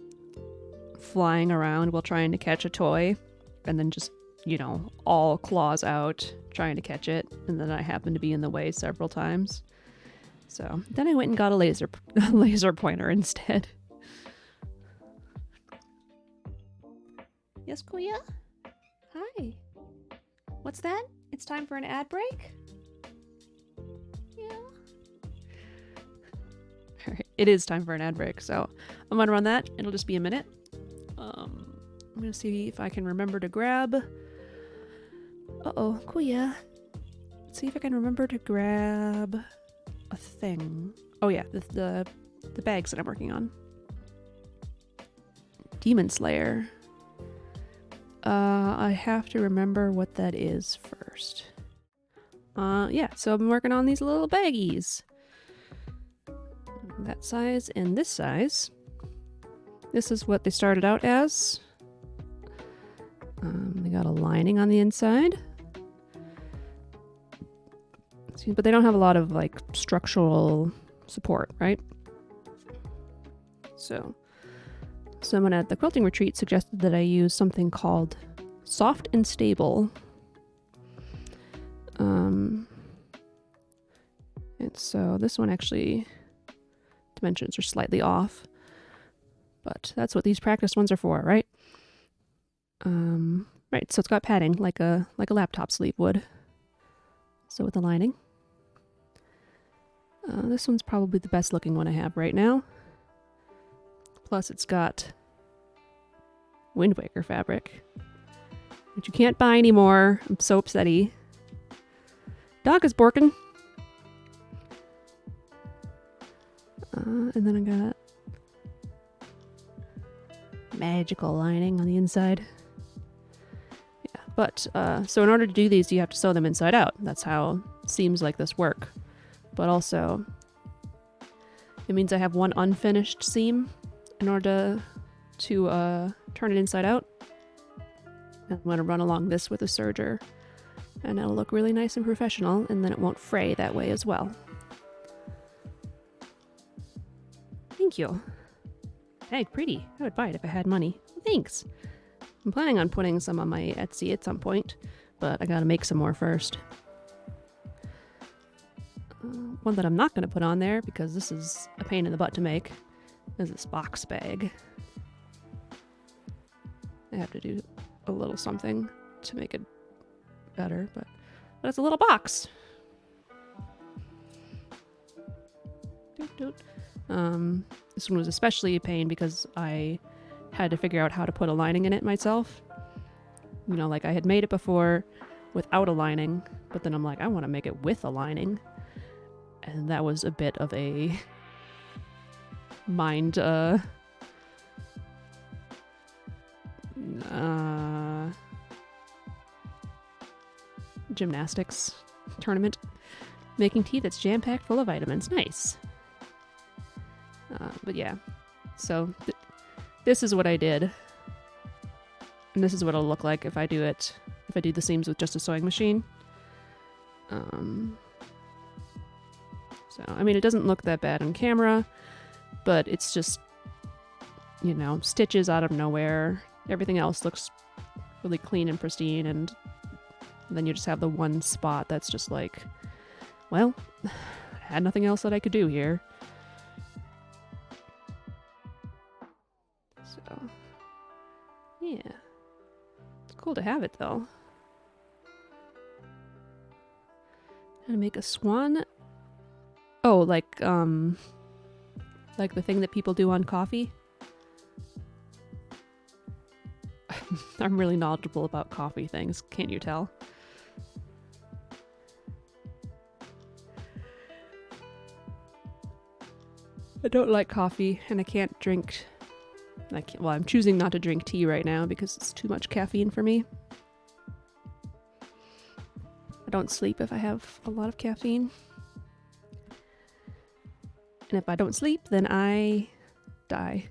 flying around while trying to catch a toy, and then just, you know, all claws out trying to catch it, and then I happened to be in the way several times. So then I went and got a laser pointer instead. Yes, Kuya? Hi. What's that? It's time for an ad break? Yeah. Alright, it is time for an ad break, so I'm gonna run that. It'll just be a minute. I'm gonna see if I can remember to grab... Uh-oh, Kuya. Let's see if I can remember to grab... a thing. Oh yeah, the bags that I'm working on. Demon Slayer. I have to remember what that is first. Yeah, so I've been working on these little baggies. That size and this size. This is what they started out as. They got a lining on the inside. But they don't have a lot of like structural support, right? So someone at the quilting retreat suggested that I use something called Soft and Stable. And so this one actually, dimensions are slightly off, but that's what these practice ones are for, right? Right, so it's got padding like a laptop sleeve would. So with the lining. This one's probably the best looking one I have right now. Plus it's got Wind Waker fabric, which you can't buy anymore. I'm so upsetty. Dog is borking. And then I got magical lining on the inside. Yeah, but so in order to do these, you have to sew them inside out. That's how seams like this work. But also, it means I have one unfinished seam in order to turn it inside out. I'm going to run along this with a serger, and it'll look really nice and professional, and then it won't fray that way as well. Thank you. Hey, pretty. I would buy it if I had money. Thanks. I'm planning on putting some on my Etsy at some point, but I gotta make some more first. One that I'm not going to put on there, because this is a pain in the butt to make, is this box bag. I have to do a little something to make it better, but it's a little box. This one was especially a pain because I had to figure out how to put a lining in it myself. You know, like I had made it before without a lining, but then I'm like, I want to make it with a lining. And that was a bit of a mind gymnastics tournament. Making tea that's jam-packed full of vitamins. Nice. But yeah, so this is what I did. And this is what it'll look like if I do it, if I do the seams with just a sewing machine. So, I mean, it doesn't look that bad on camera, but it's just, you know, stitches out of nowhere. Everything else looks really clean and pristine, and then you just have the one spot that's just like, well, I had nothing else that I could do here. So, yeah. It's cool to have it, though. How to make a swan? Oh, like the thing that people do on Kofi? I'm really knowledgeable about coffee things, can't you tell? I don't like coffee, and I can't drink... well, I'm choosing not to drink tea right now because it's too much caffeine for me. I don't sleep if I have a lot of caffeine. And if I don't sleep, then I die.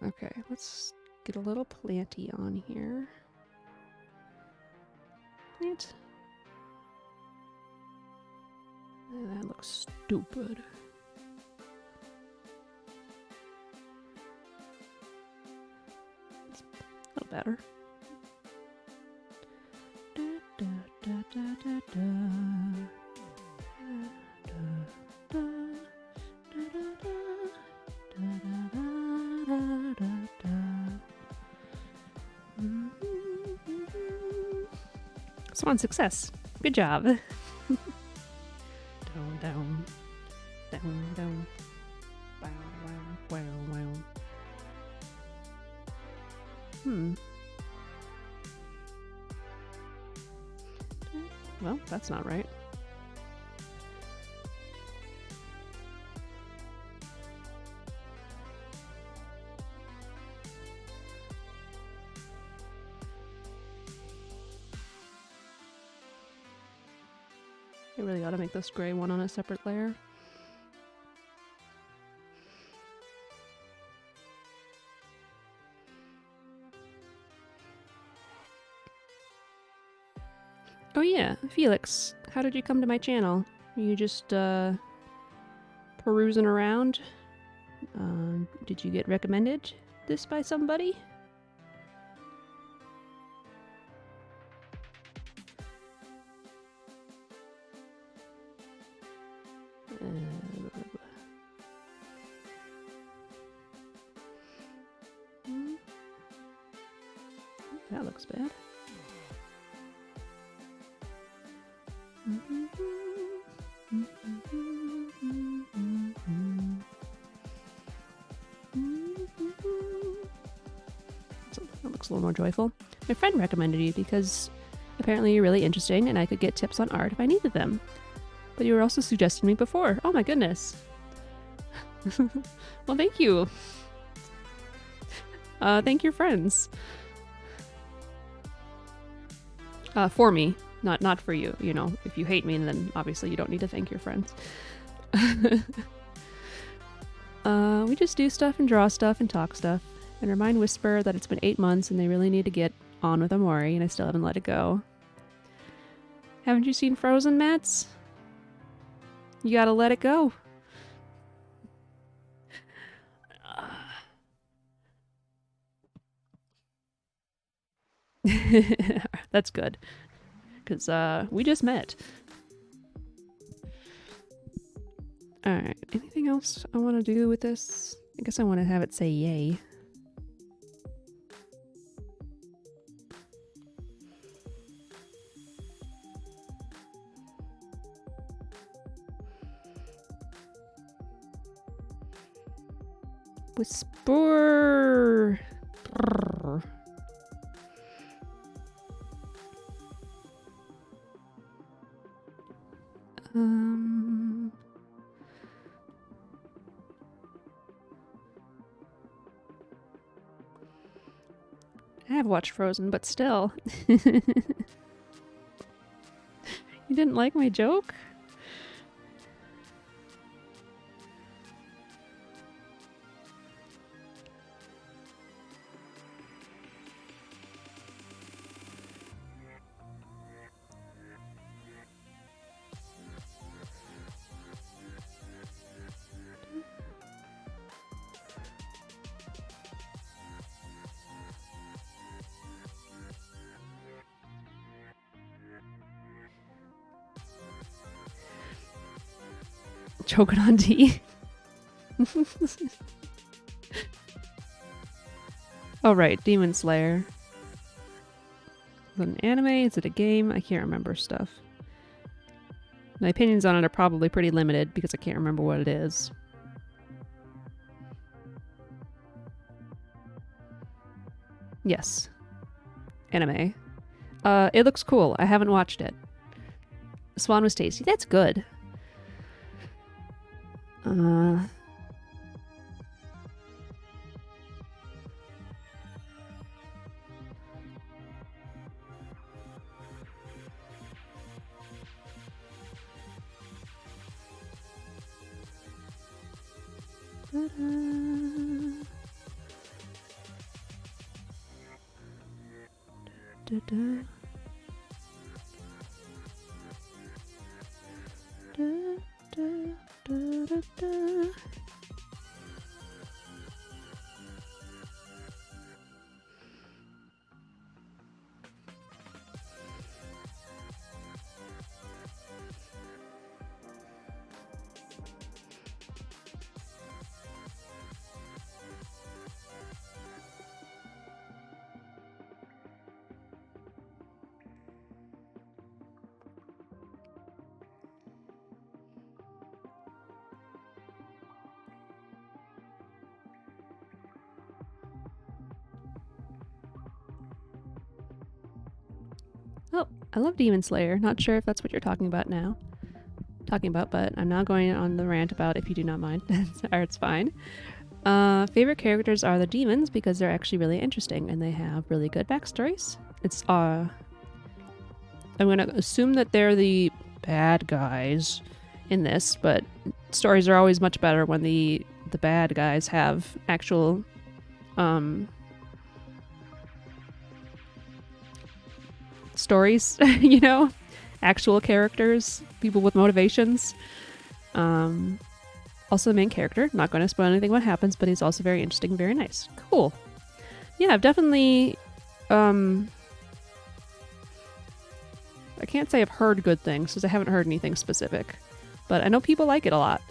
Okay, let's get a little planty on here. Plant. That looks stupid. It's a little better. Swan success. Good job. Down, down, down, down. Wow, wow, wow, wow. Well, that's not right. I really ought to make this gray one on a separate layer. Oh yeah, Felix, how did you come to my channel? Were you just perusing around? Did you get recommended this by somebody? That looks bad. So that looks a little more joyful. My friend recommended you because apparently you're really interesting and I could get tips on art if I needed them. But you were also suggesting me before. Oh my goodness. Well, thank you. Thank your friends. For me, not for you. You know, if you hate me, then obviously you don't need to thank your friends. We just do stuff and draw stuff and talk stuff and remind Whisper that it's been 8 months and they really need to get on with Amori, and I still haven't let it go. Haven't you seen Frozen, Mats? You gotta let it go. That's good. Because we just met. Alright, anything else I want to do with this? I guess I want to have it say yay. Spore. Brrr. I have watched Frozen, but still. You didn't like my joke? Choking on tea. Oh right, Demon Slayer. Is it an anime? Is it a game? I can't remember stuff. My opinions on it are probably pretty limited because I can't remember what it is. Yes. Anime. It looks cool. I haven't watched it. Swan was tasty. That's good. Oh, I love Demon Slayer. Not sure if that's what you're talking about now. But I'm not going on the rant about if you do not mind. Or it's fine. Favorite characters are the demons because they're actually really interesting and they have really good backstories. I'm gonna assume that they're the bad guys in this, but stories are always much better when the bad guys have actual stories, you know, actual characters, people with motivations. Also the main character, not going to spoil anything what happens, but he's also very interesting, very nice. Cool. Yeah, I've definitely I can't say I've heard good things because I haven't heard anything specific, but I know people like it a lot.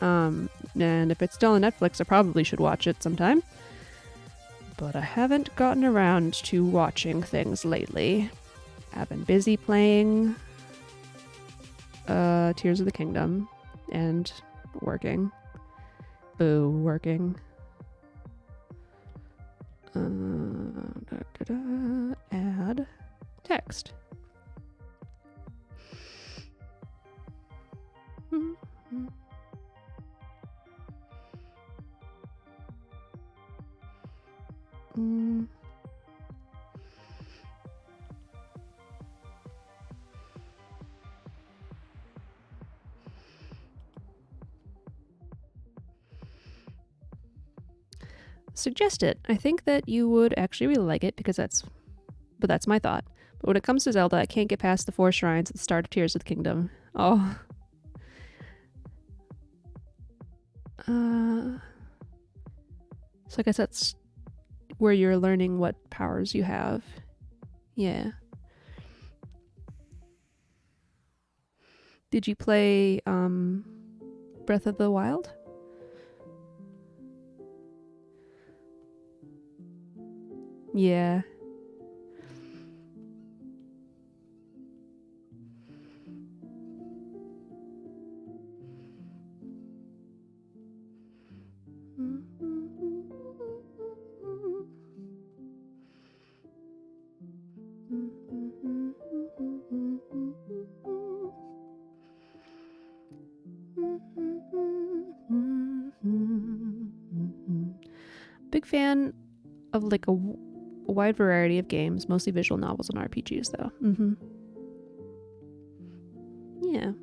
And if it's still on Netflix, I probably should watch it sometime. But I haven't gotten around to watching things lately. I've been busy playing Tears of the Kingdom and working. Boo, working. Add text. Suggest it. I think that you would actually really like it because that's my thought. But when it comes to Zelda, I can't get past the 4 shrines at the start of Tears of the Kingdom. Oh. So I guess that's where you're learning what powers you have. Yeah. Did you play Breath of the Wild? Yeah. Big fan of like a wide variety of games, mostly visual novels and RPGs though. Yeah.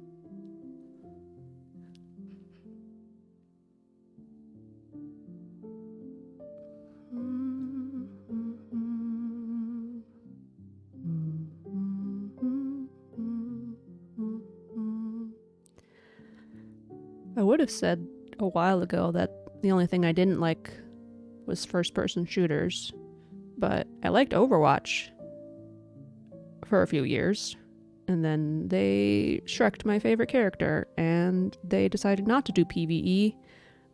I would have said a while ago that the only thing I didn't like was first-person shooters, but I liked Overwatch for a few years, and then they Shrek'd my favorite character, and they decided not to do PvE,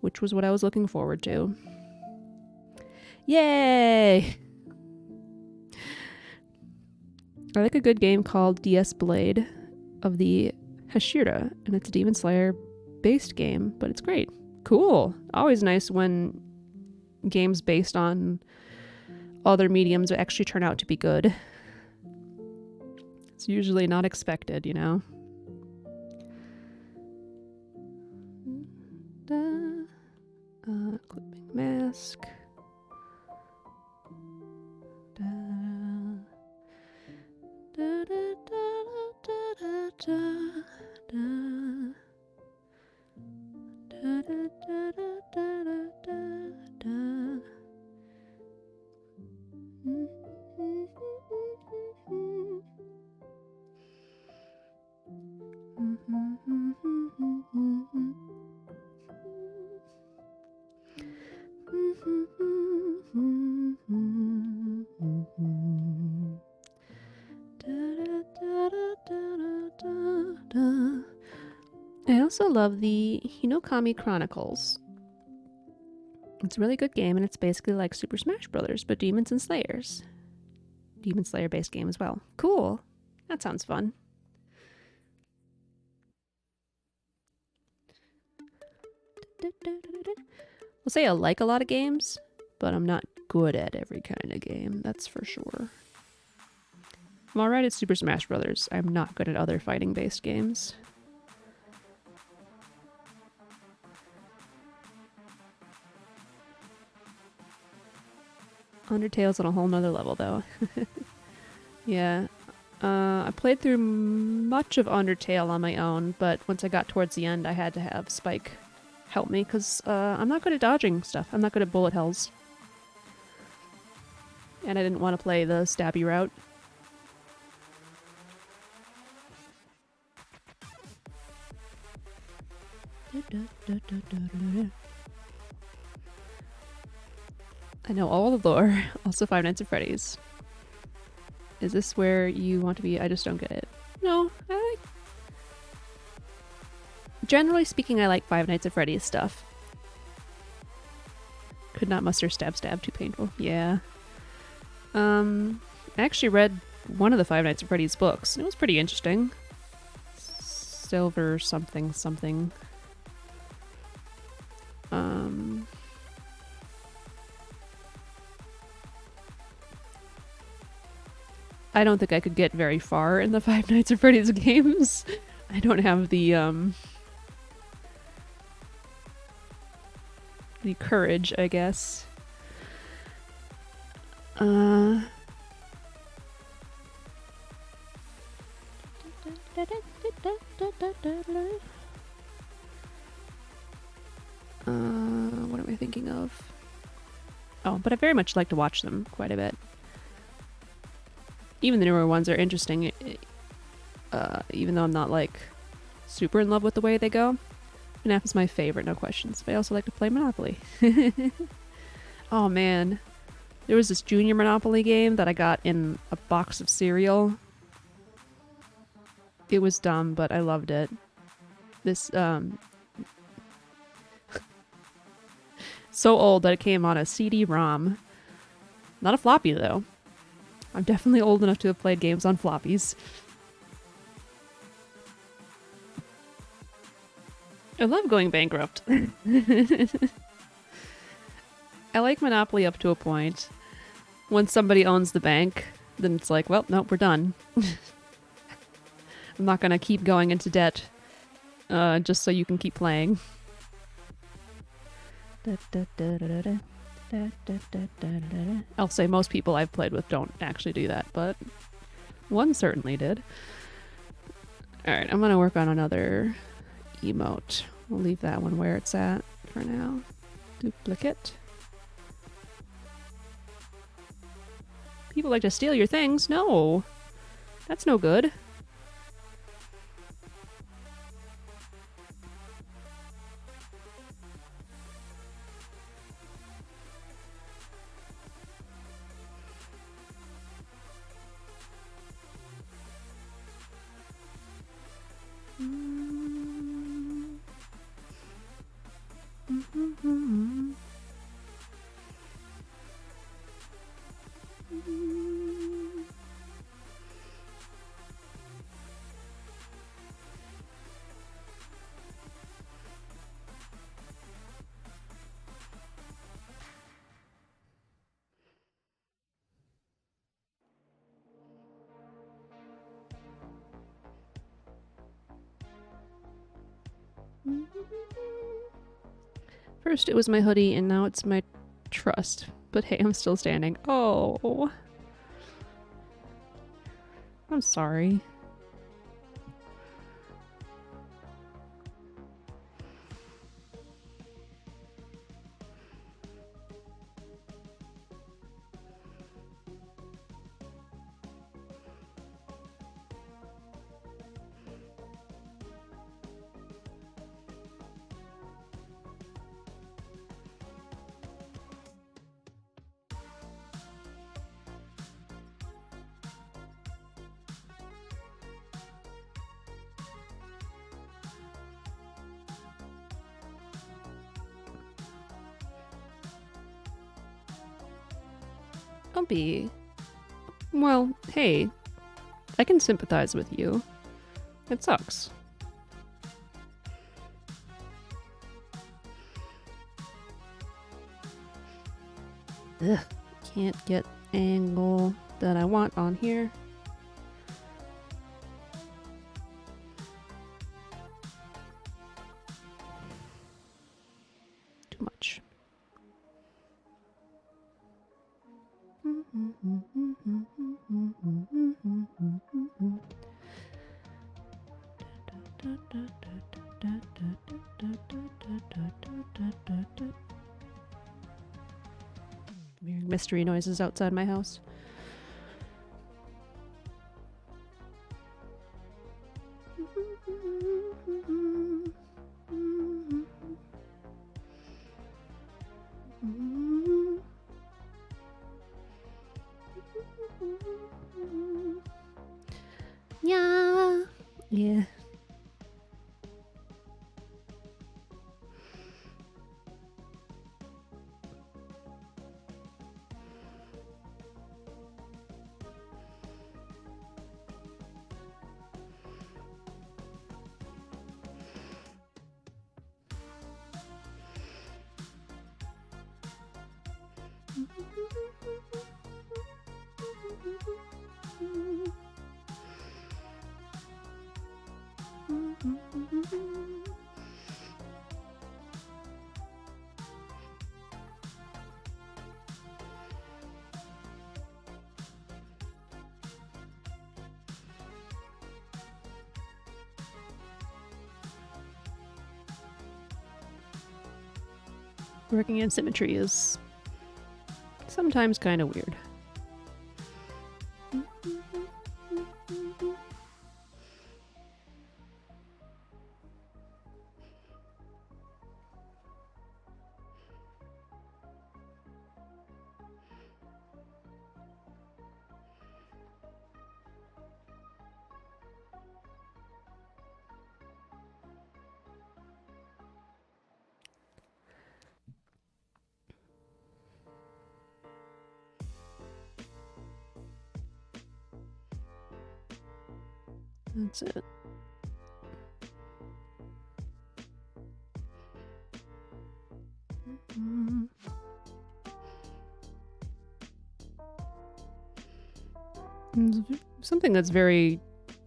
which was what I was looking forward to. Yay! I like a good game called DS Blade of the Hashira, and it's a Demon Slayer based game, but it's great. Cool. Always nice when games based on other mediums actually turn out to be good. It's usually not expected, you know? Clipping mask. I also love the Hinokami Chronicles. It's a really good game, and it's basically like Super Smash Brothers, but Demons and Slayers. Demon Slayer based game as well. Cool. That sounds fun. I'll say I like a lot of games, but I'm not good at every kind of game, that's for sure. I'm alright at Super Smash Brothers. I'm not good at other fighting based games. Undertale's on a whole nother level, though. Yeah. I played through much of Undertale on my own, but once I got towards the end, I had to have Spike help me, because I'm not good at dodging stuff. I'm not good at bullet hells. And I didn't want to play the stabby route. I know all the lore. Also Five Nights at Freddy's. Is this where you want to be? I just don't get it. No, I like... Generally speaking, I like Five Nights at Freddy's stuff. Could not muster stab stab, too painful. Yeah. I actually read one of the Five Nights at Freddy's books. It was pretty interesting. Silver something something. I don't think I could get very far in the Five Nights at Freddy's games. I don't have the courage, I guess. What am I thinking of? Oh, but I very much like to watch them quite a bit. Even the newer ones are interesting, even though I'm not like super in love with the way they go. FNAF is my favorite, no questions. But I also like to play Monopoly. Oh man, there was this Junior Monopoly game that I got in a box of cereal. It was dumb, but I loved it. This so old that it came on a CD-ROM. Not a floppy though. I'm definitely old enough to have played games on floppies. I love going bankrupt. I like Monopoly up to a point. Once somebody owns the bank, then it's like, well, nope, we're done. I'm not gonna keep going into debt just so you can keep playing. I'll say most people I've played with don't actually do that, but one certainly did. Alright, I'm gonna work on another emote. We'll leave that one where it's at for now. Duplicate. People like to steal your things. No! That's no good. First it was my hoodie and now it's my trust. But hey, I'm still standing. Oh. I'm sorry. Don't be... Well, hey, I can sympathize with you. It sucks. Ugh, can't get angle that I want on here. Too much. Weird mystery noises outside my house. Yeah. Yeah. Working in symmetry is sometimes kind of weird. That's it. Something that's very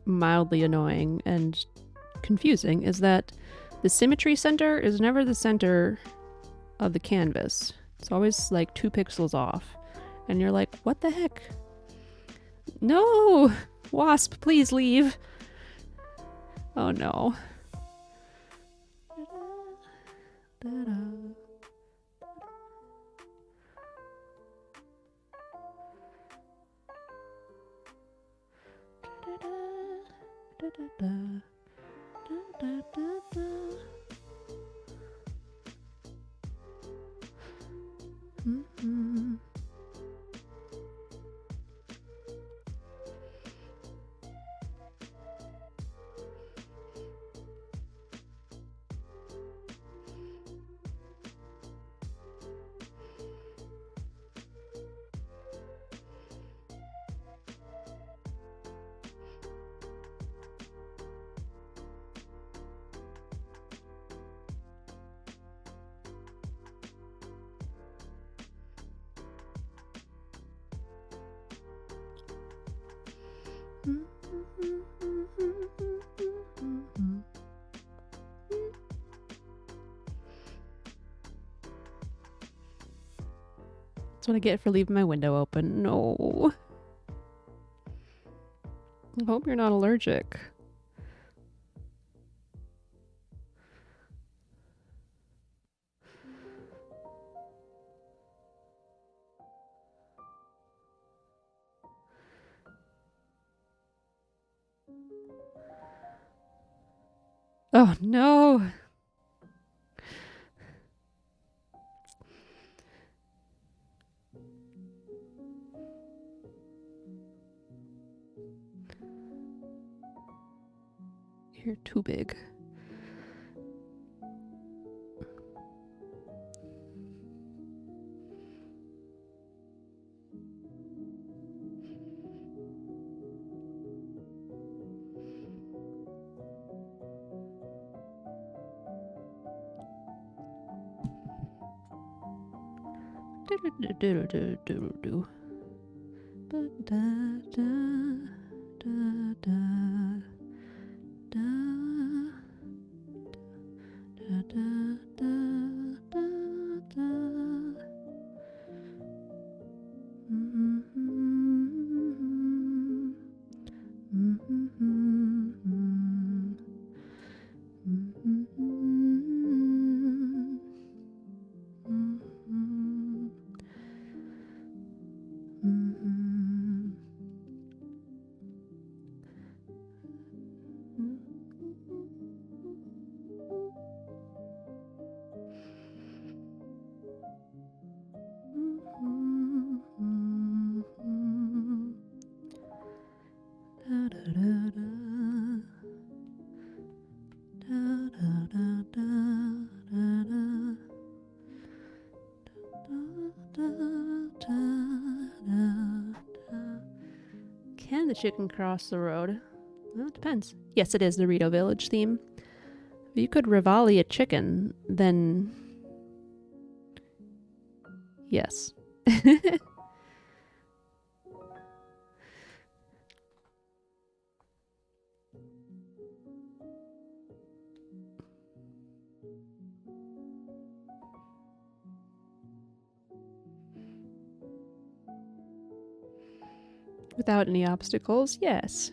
mildly annoying and confusing is that the symmetry center is never the center of the canvas. It's always like 2 pixels off. And you're like, what the heck? No! Wasp, please leave. Oh no. That's what I get for leaving my window open. No. I hope you're not allergic. Oh no. You're too big. Do-do-do-do-do-do-do. Can the chicken cross the road? Well, it depends. Yes, it is the Rito Village theme. If you could Rivali a chicken, then yes. Without any obstacles, yes.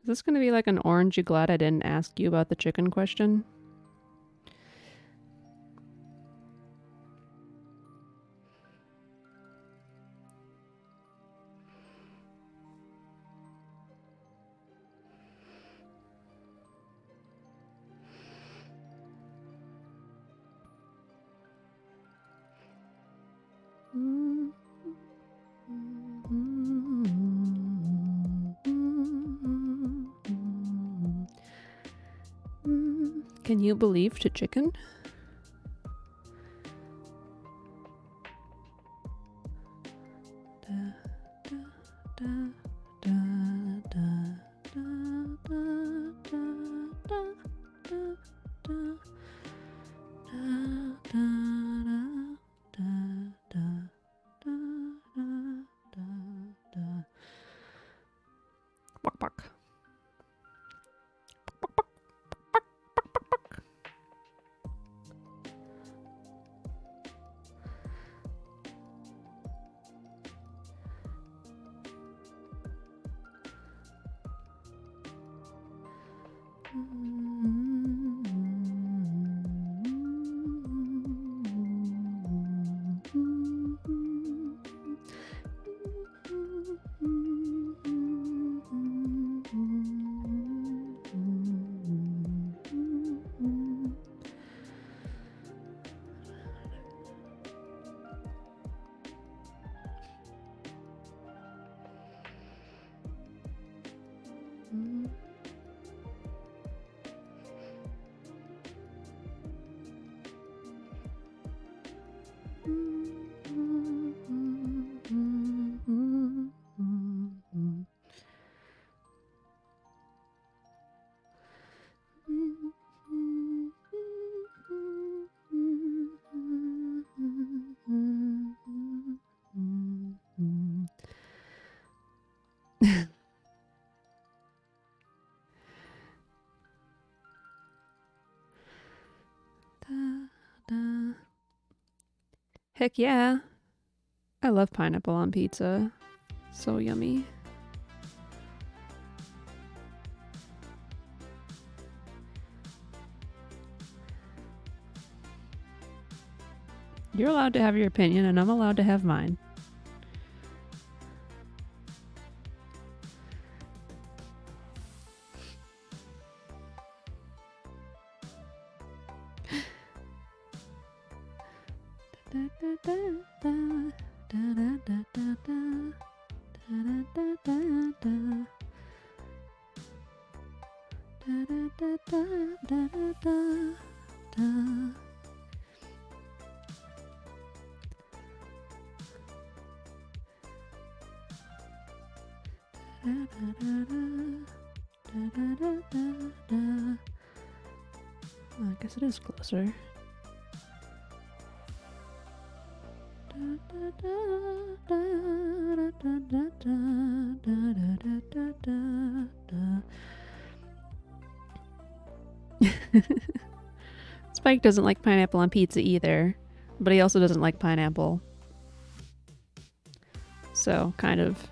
Is this going to be like an orange you glad I didn't ask you about the chicken question? Can you believe to chicken? Bok bok. Bok bok. Heck yeah. I love pineapple on pizza. So yummy. You're allowed to have your opinion, and I'm allowed to have mine. I guess it is closer. Spike doesn't like pineapple on pizza either, but he also doesn't like pineapple. So, kind of.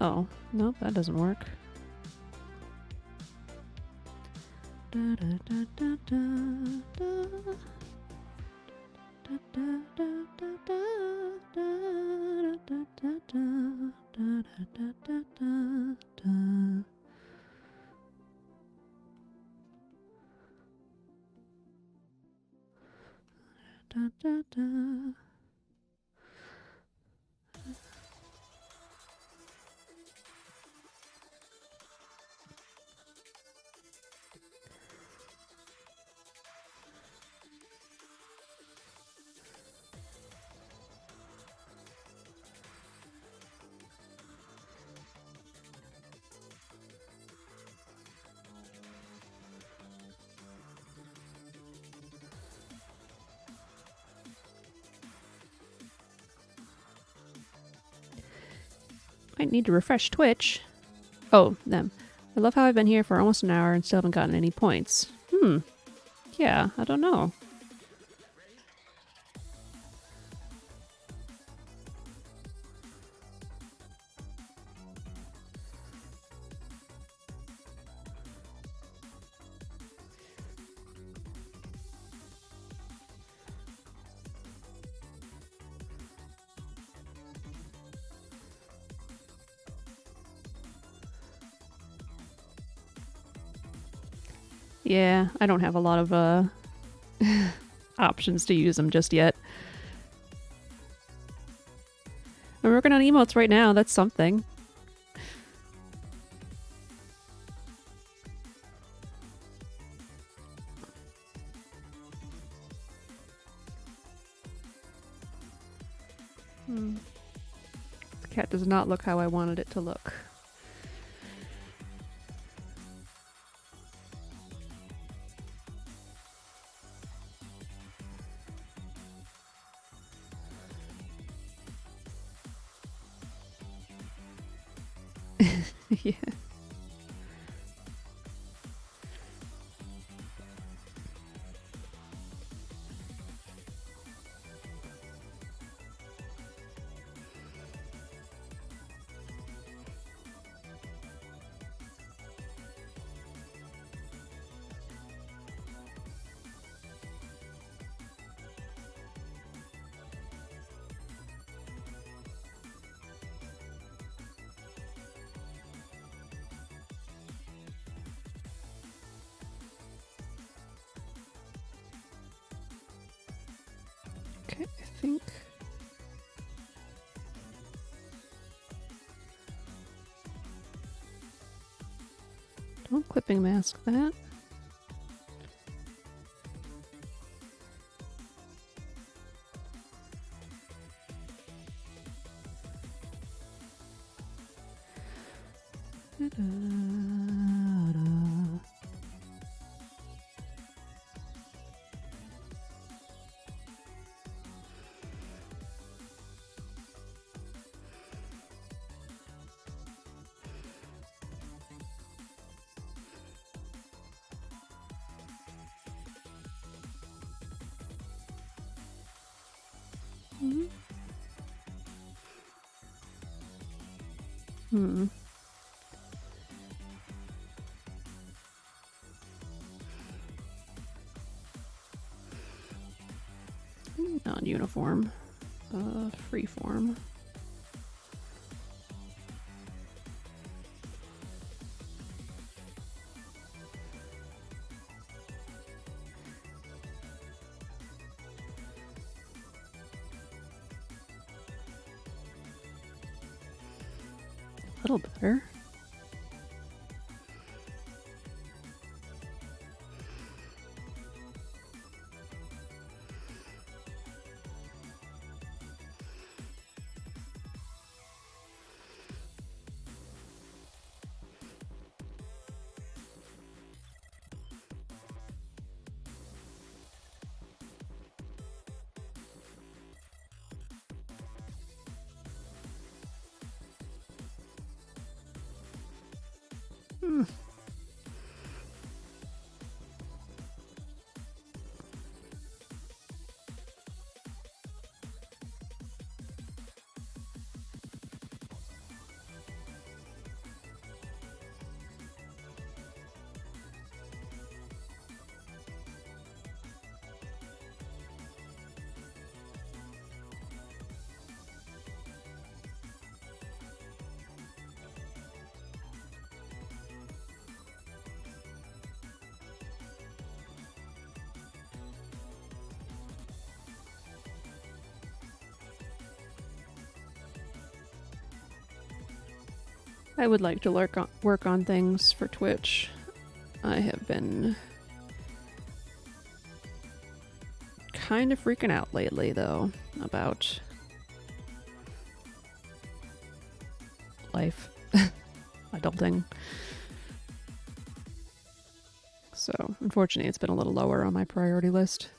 Oh, nope, that doesn't work. Might need to refresh Twitch. Oh, them. I love how I've been here for almost an hour and still haven't gotten any points. Yeah, I don't know. Yeah, I don't have a lot of options to use them just yet. I'm working on emotes right now, that's something. The cat does not look how I wanted it to look. Yeah. Okay, I think. Don't clipping mask that. Hmm. Non-uniform. Free form. A little better. Hmm. I would like to work on things for Twitch. I have been kind of freaking out lately, though, about life, adulting. So, unfortunately, it's been a little lower on my priority list.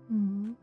Mm.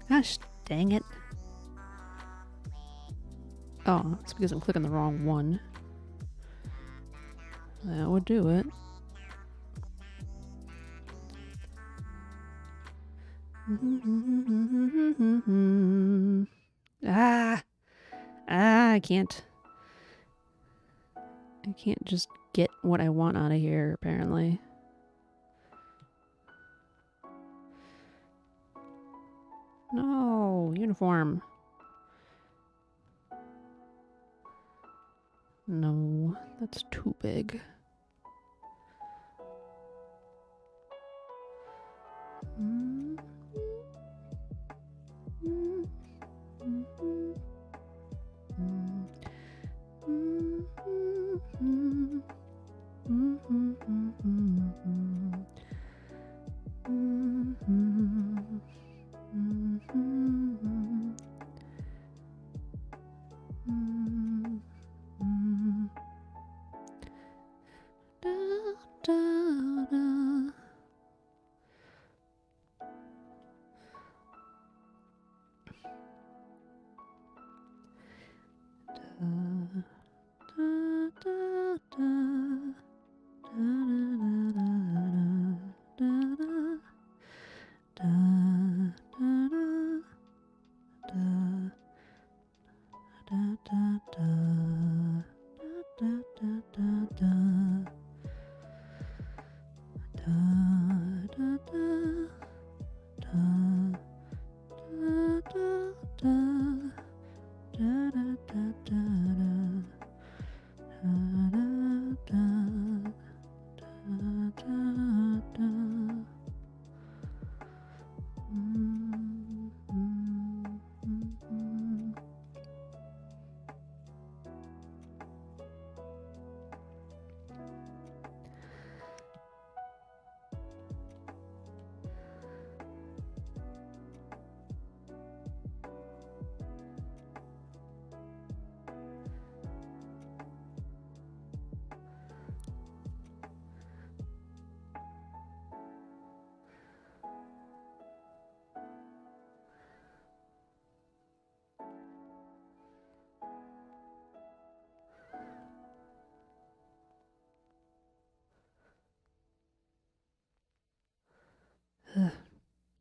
Gosh, dang it. Oh, it's because I'm clicking the wrong one. That would do it. I can't just get what I want out of here, apparently. No, uniform. No, that's too big.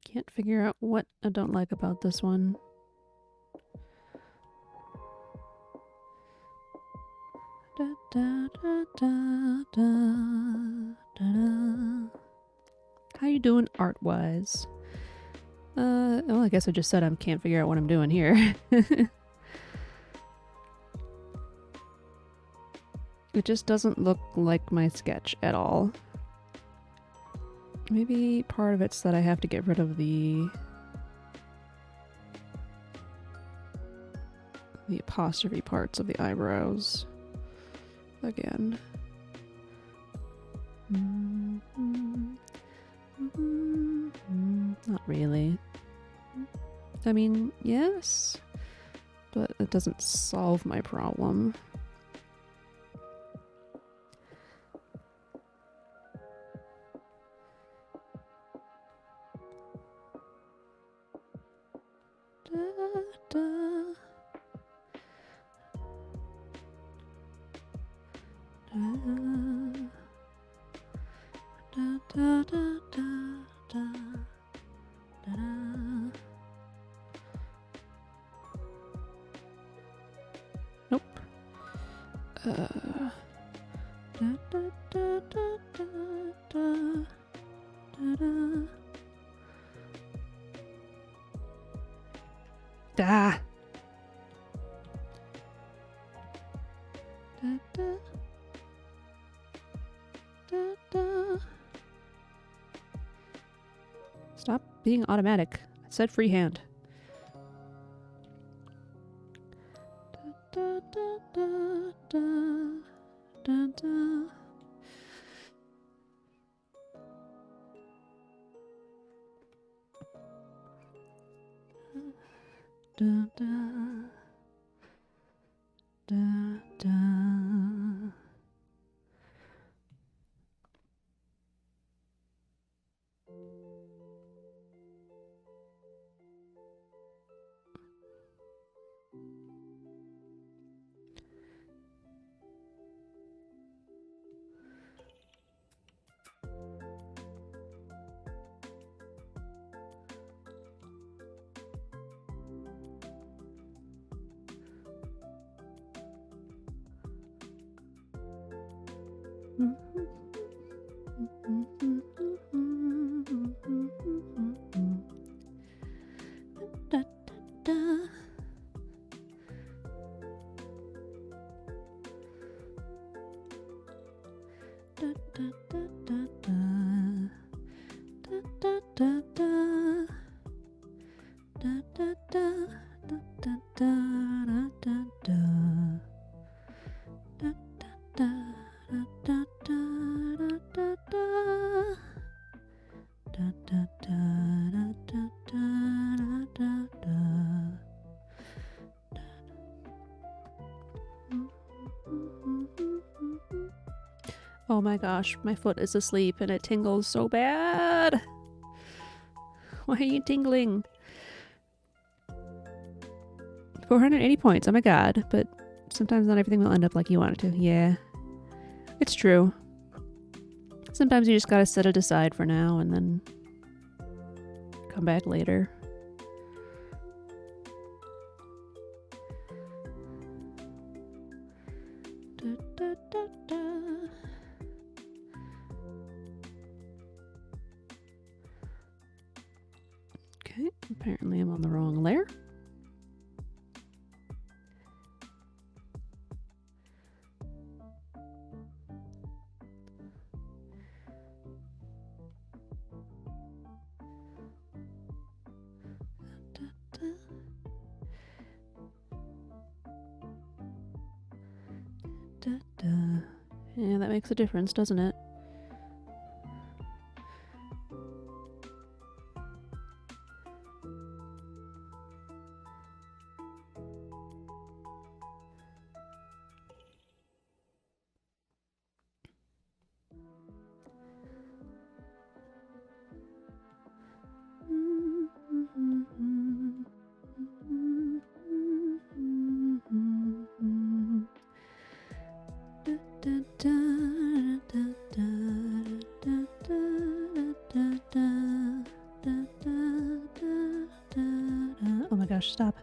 Can't figure out what I don't like about this one. Da, da, da, da, da, da, da. How you doing art-wise? Well, I guess I just said I can't figure out what I'm doing here. It just doesn't look like my sketch at all. Maybe part of it's that I have to get rid of the apostrophe parts of the eyebrows again. Not really. I mean, yes, but it doesn't solve my problem. Nope. Da, da, da, da, da, da, da, da. Da. Da, da. Da, da. Stop being automatic. I said freehand. Da, da, da, da, da, da. Da, da, da, da. Da, da, da. Da, da, da, da, da. Da, da, da, da. Da, da, da. Da, da, da, da, da. Da, da, da, da, da, da, da. Da, da, da, da, da, da, da. Oh my gosh, my foot is asleep and it tingles so bad. Why are you tingling? 480 points, oh my god, but sometimes not everything will end up like you want it to. Yeah, it's true. Sometimes you just gotta set it aside for now and then come back later. Da, da, da, da. Okay, apparently I'm on the wrong layer. Da, da. Yeah, that makes a difference, doesn't it? Oh my gosh, stop.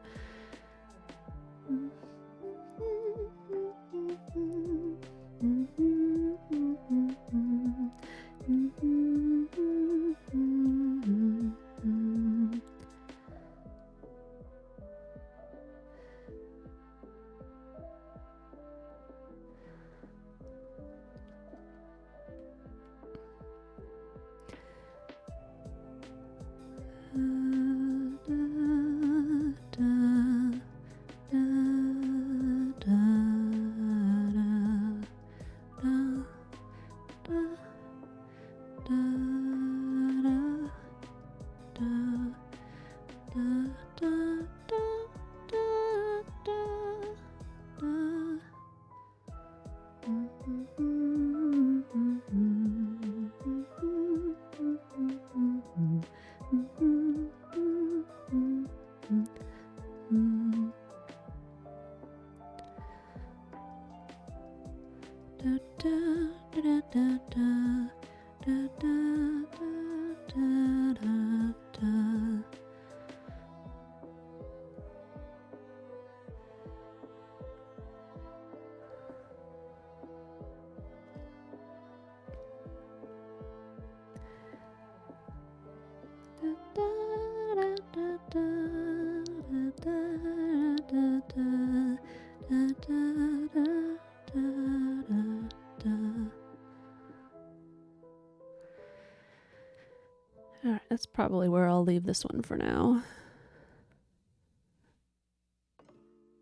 Alright, that's probably where I'll leave this one for now.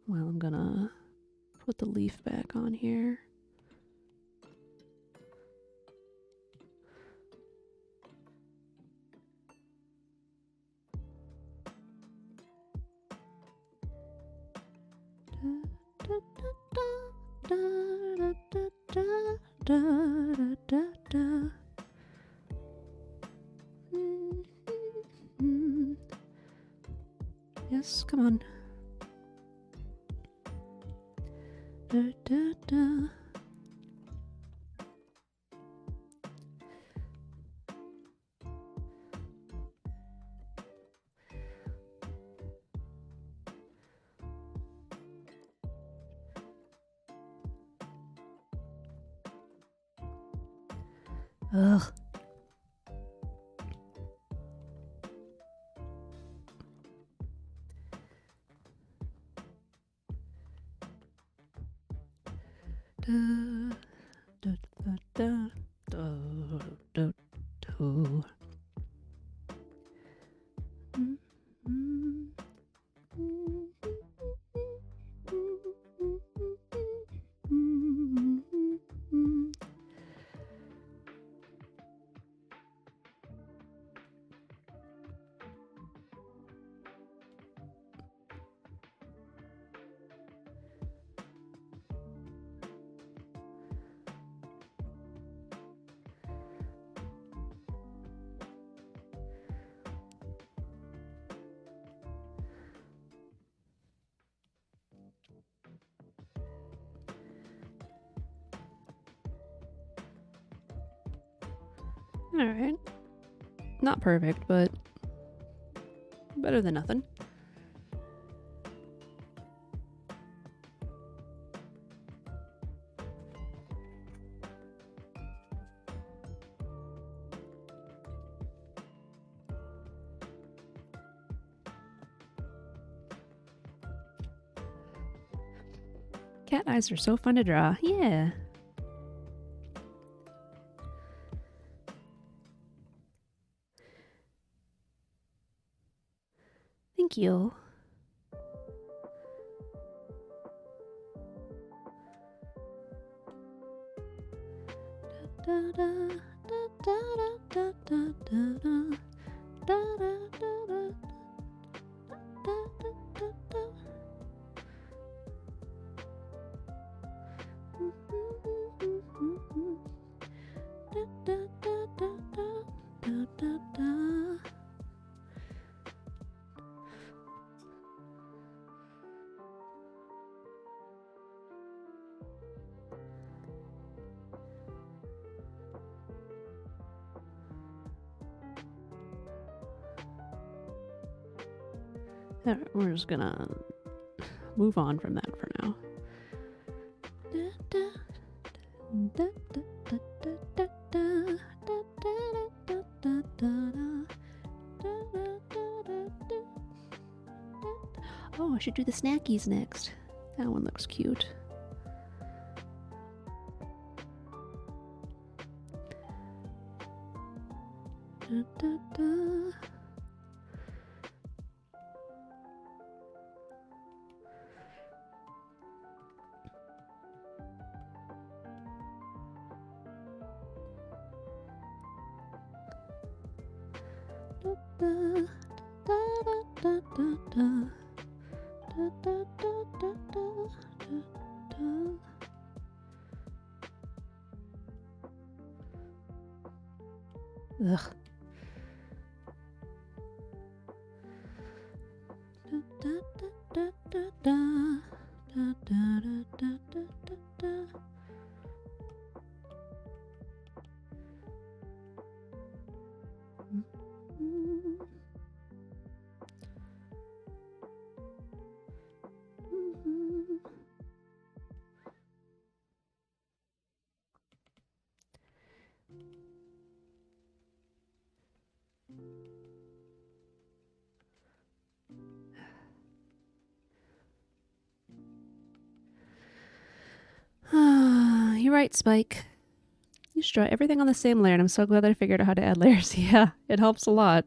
Well, I'm gonna put the leaf back on here. Yes, come on. Ugh. Alright. Not perfect, but better than nothing. Cat eyes are so fun to draw. Yeah. Thank you. Alright, we're just gonna move on from that for now. Oh, I should do the snackies next. That one looks cute. Ugh. right, Spike. You should draw everything on the same layer, and I'm so glad that I figured out how to add layers. Yeah, it helps a lot.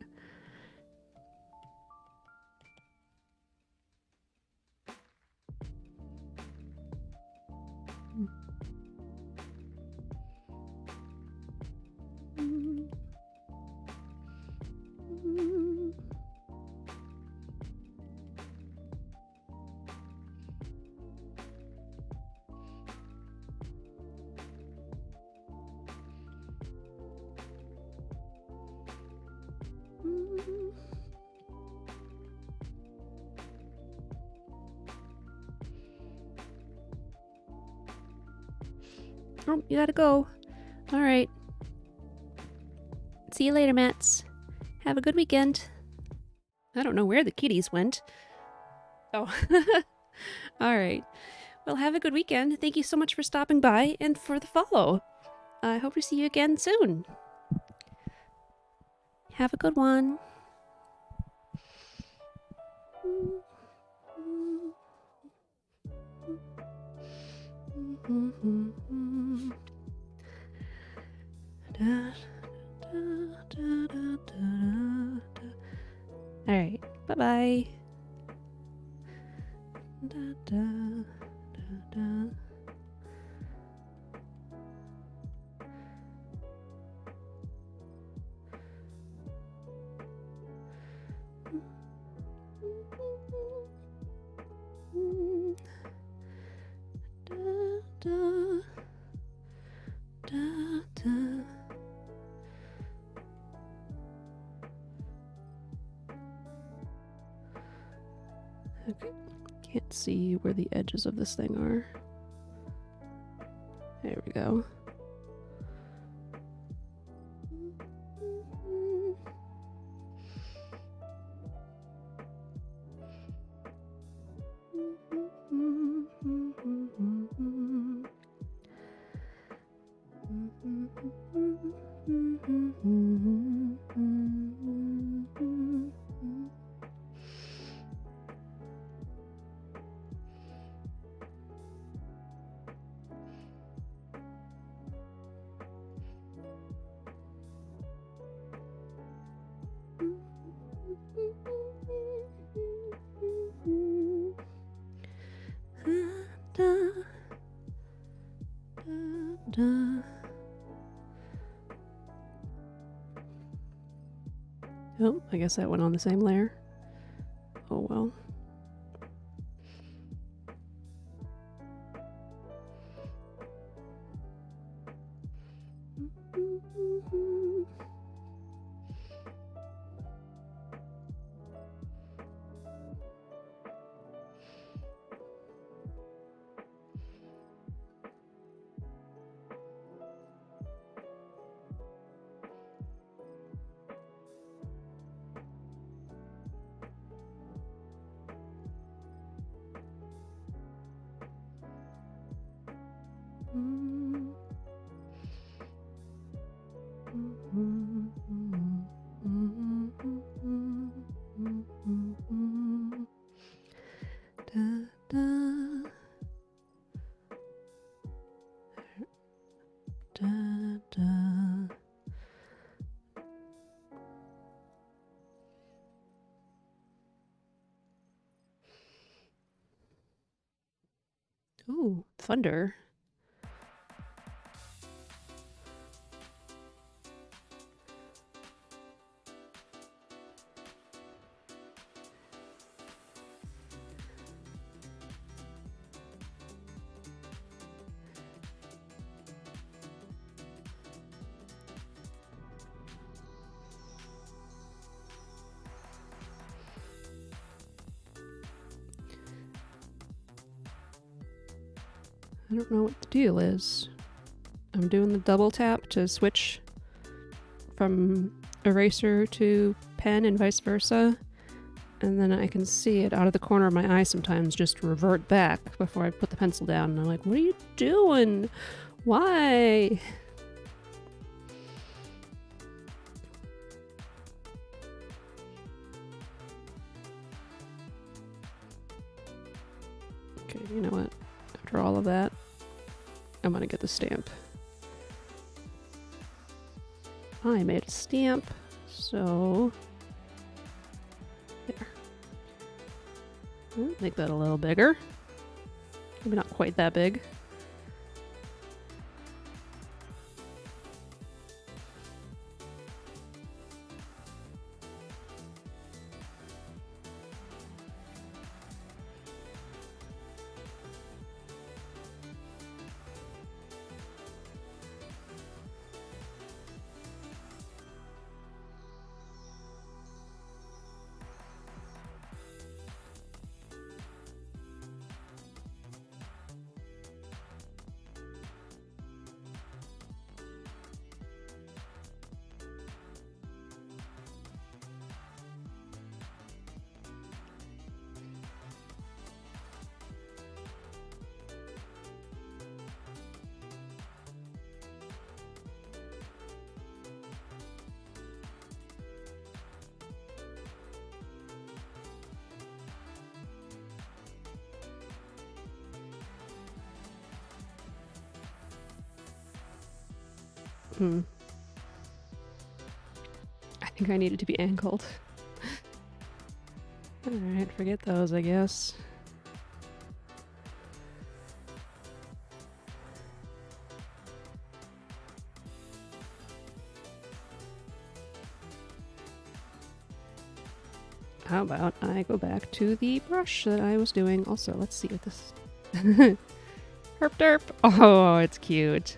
Oh, you gotta go. All right. See you later, Mats. Have a good weekend. I don't know where the kitties went. Oh. All right. Well, have a good weekend. Thank you so much for stopping by and for the follow. I hope to see you again soon. Have a good one. All right. Bye-bye. Okay. Can't see where the edges of this thing are. There we go. Oh, I guess that went on the same layer. Oh well. Ooh, thunder. I don't know what the deal is. I'm doing the double tap to switch from eraser to pen and vice versa. And then I can see it out of the corner of my eye sometimes just revert back before I put the pencil down. And I'm like, what are you doing? Why? Okay, you know what? After all of that, I'm gonna get the stamp. I made a stamp, so there. Make that a little bigger. Maybe not quite that big. I think I needed to be angled. Alright, forget those, I guess. How about I go back to the brush that I was doing? Also, let's see what this... Herp derp! Oh, it's cute.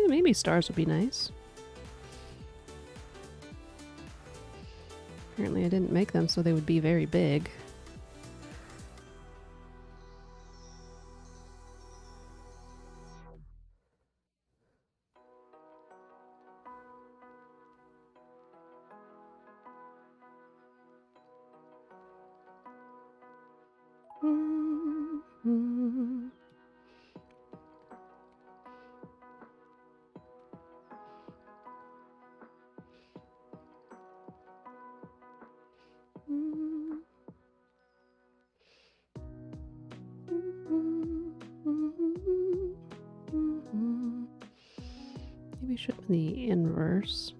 Maybe stars would be nice. Apparently I didn't make them so they would be very big. Maybe should be the inverse.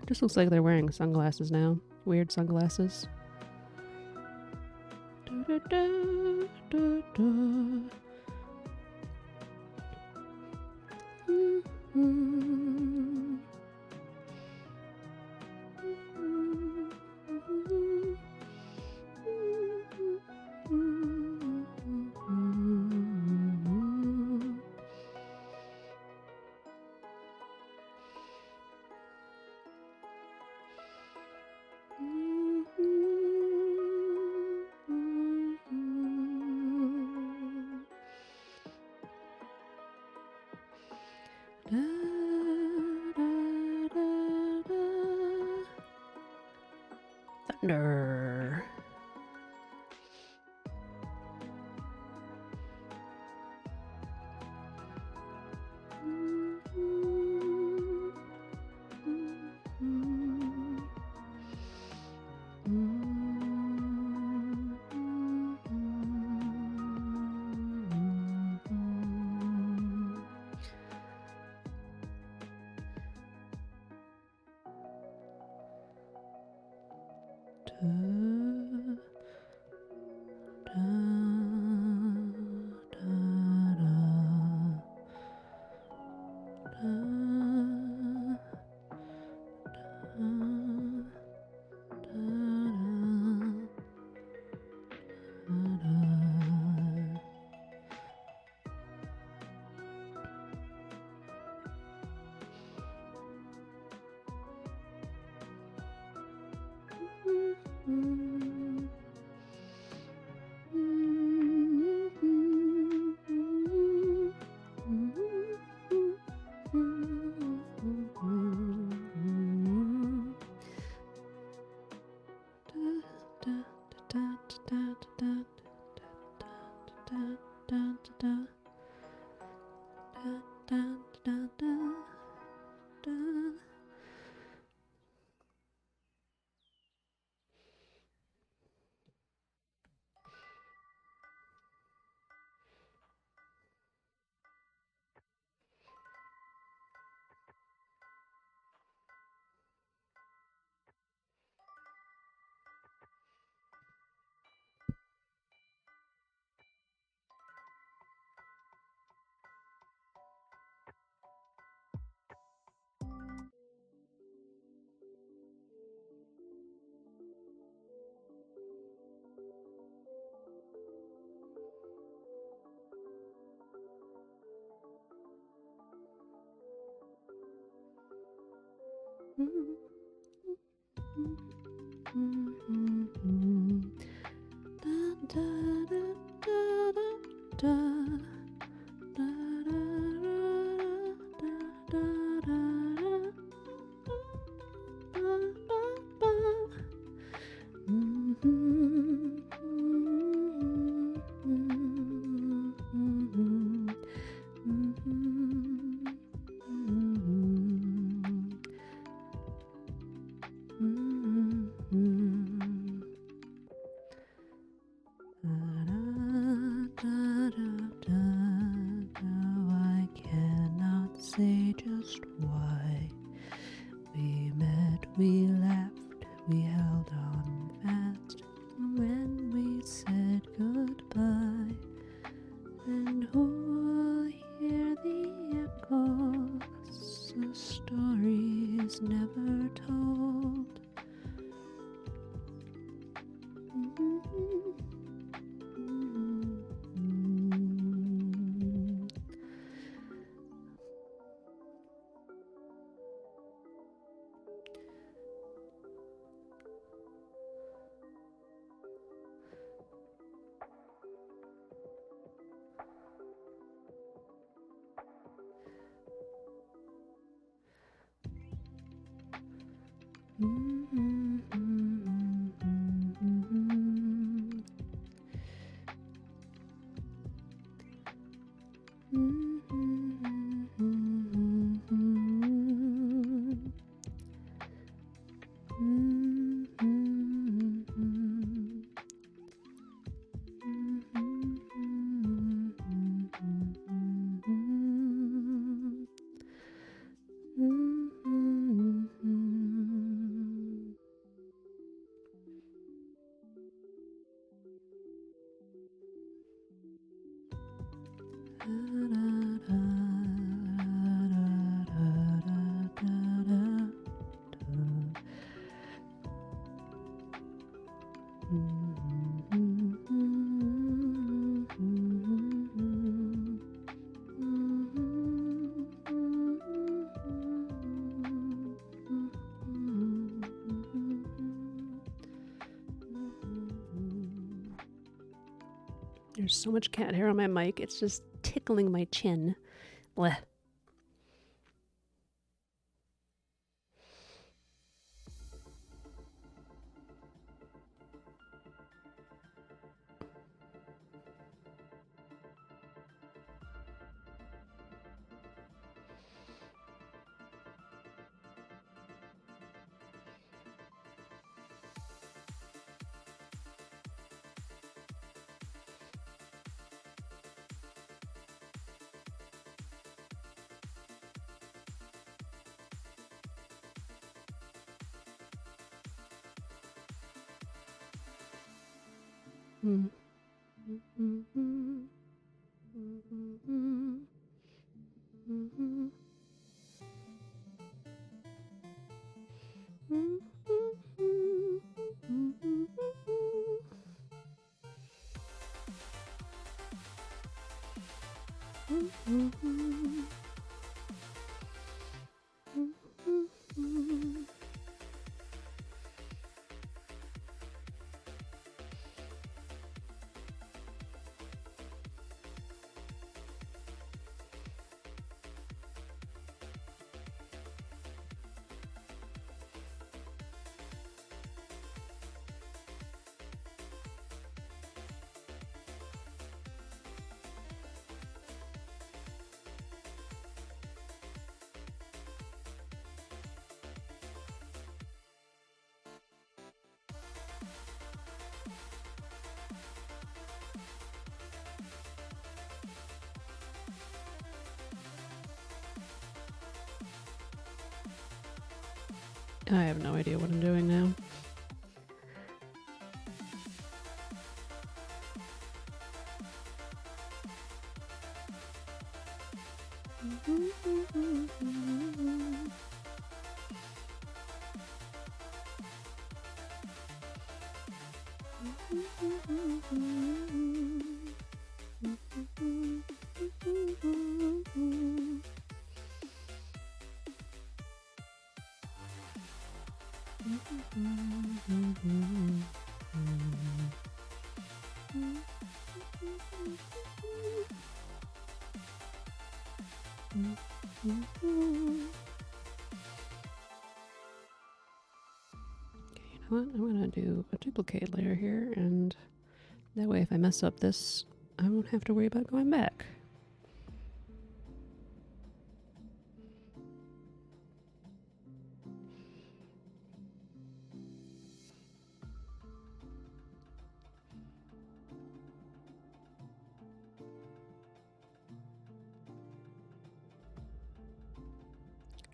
Just looks like they're wearing sunglasses now. Weird sunglasses. Thunder. I cannot say just why. We met, we laughed, we held on fast when we said goodbye. And who will hear the echoes of stories never told? There's so much cat hair on my mic, it's just tickling my chin. Blech. I have no idea what I'm doing now. What? I'm gonna do a duplicate layer here, and that way if I mess up this, I won't have to worry about going back.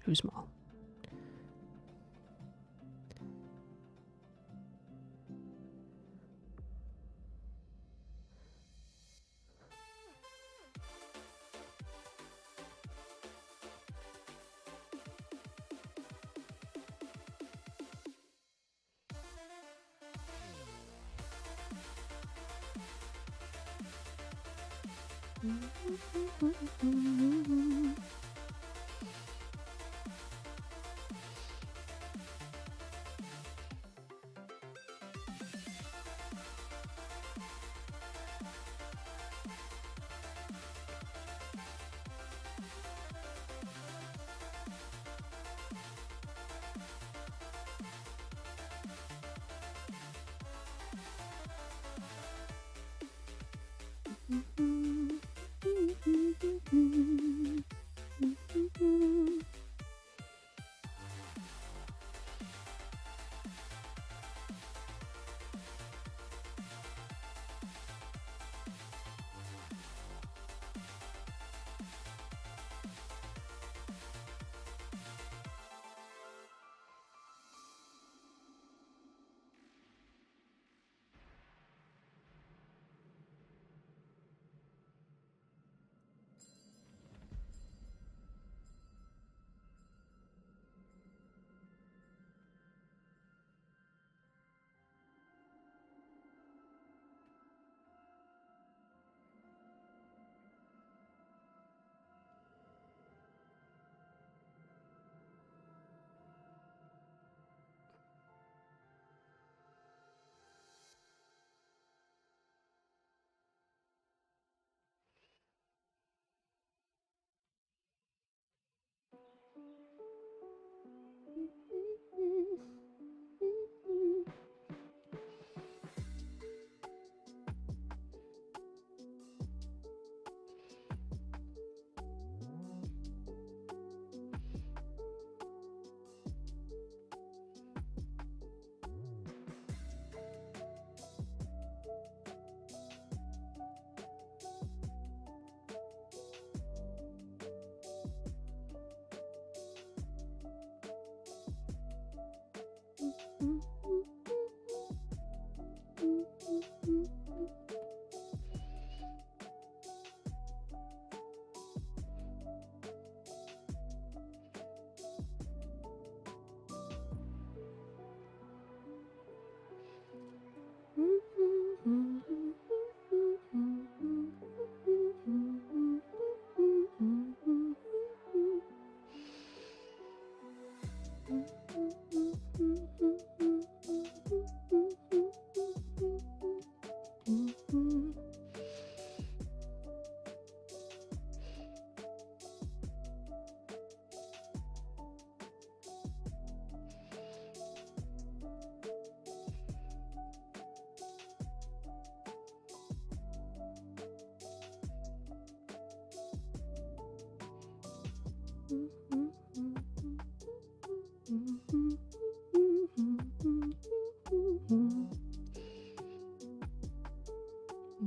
Too small.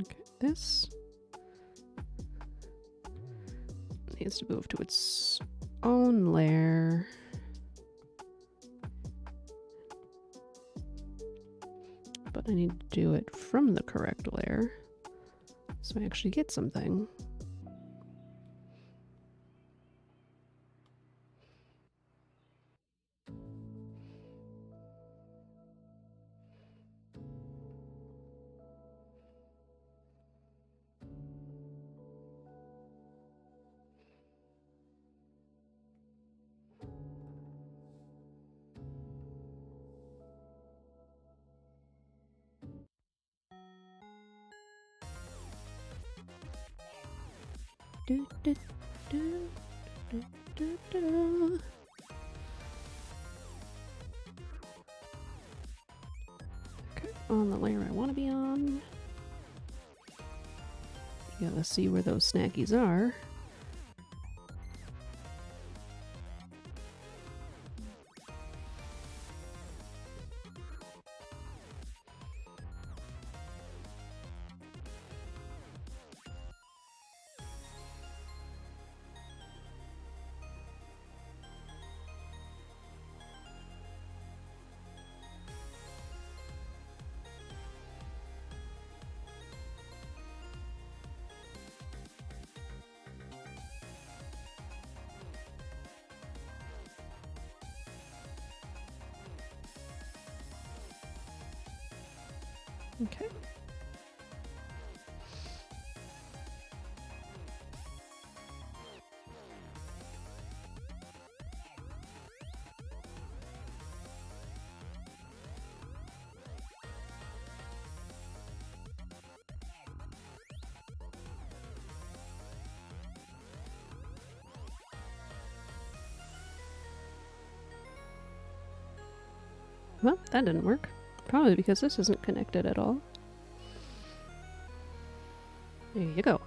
Okay, this needs to move to its own layer. but I need to do it from the correct layer so I actually get something. Do, do, do, do, do, do. Okay, on the layer I want to be on. You gotta see where those snackies are. Okay. Well, that didn't work. Probably because this isn't connected at all. There you go.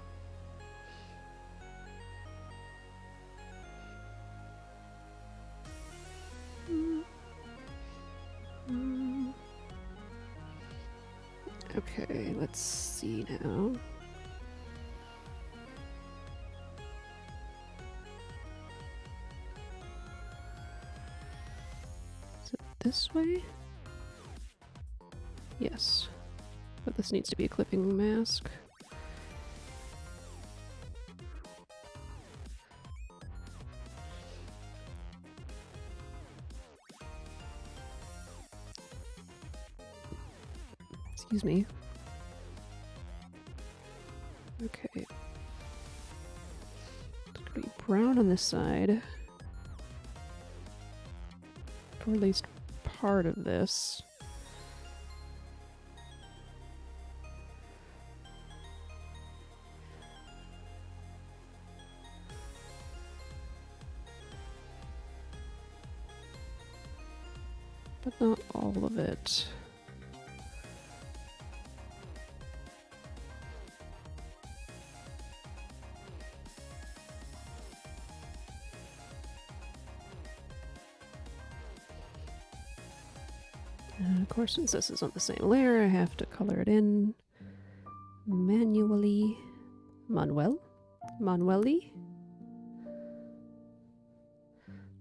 Okay, let's see now. Is it this way? Yes. But this needs to be a clipping mask. Excuse me. Okay. It's gonna be brown on this side. For at least part of this. But not all of it. And of course, since this is on the same layer, I have to color it in manually. Manually.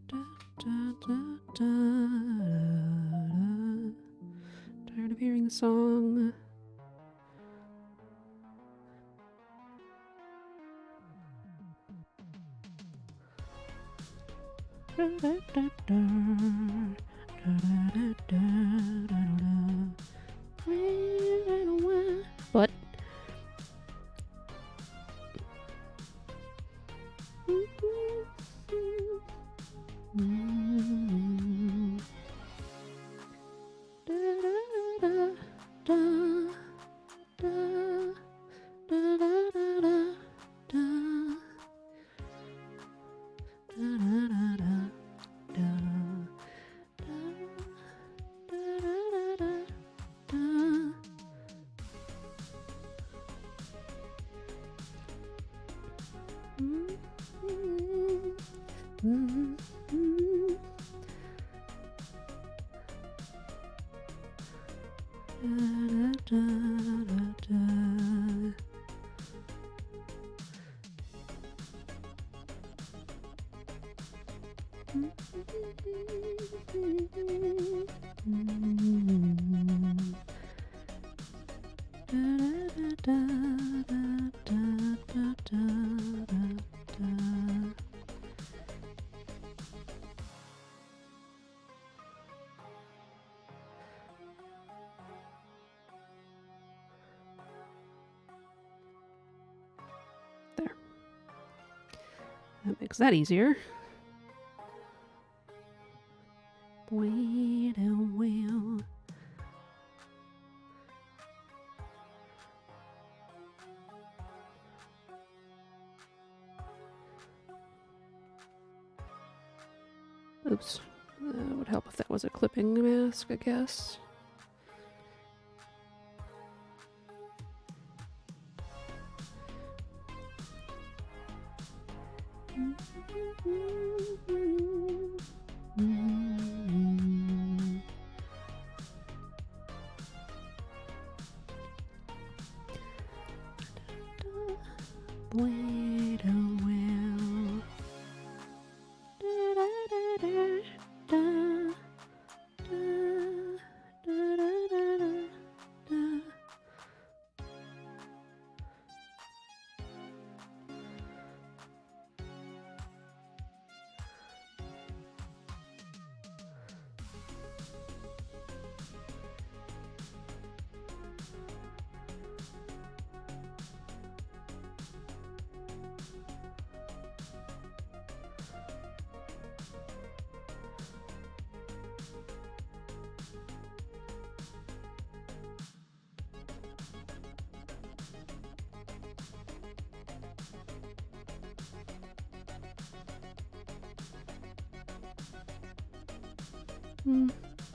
Da, da, da, da, da. Tired of hearing the song. Da, da, da, da. What? There. That makes that easier. Wait a while. Oops. That would help if that was a clipping mask, I guess. Wait a while.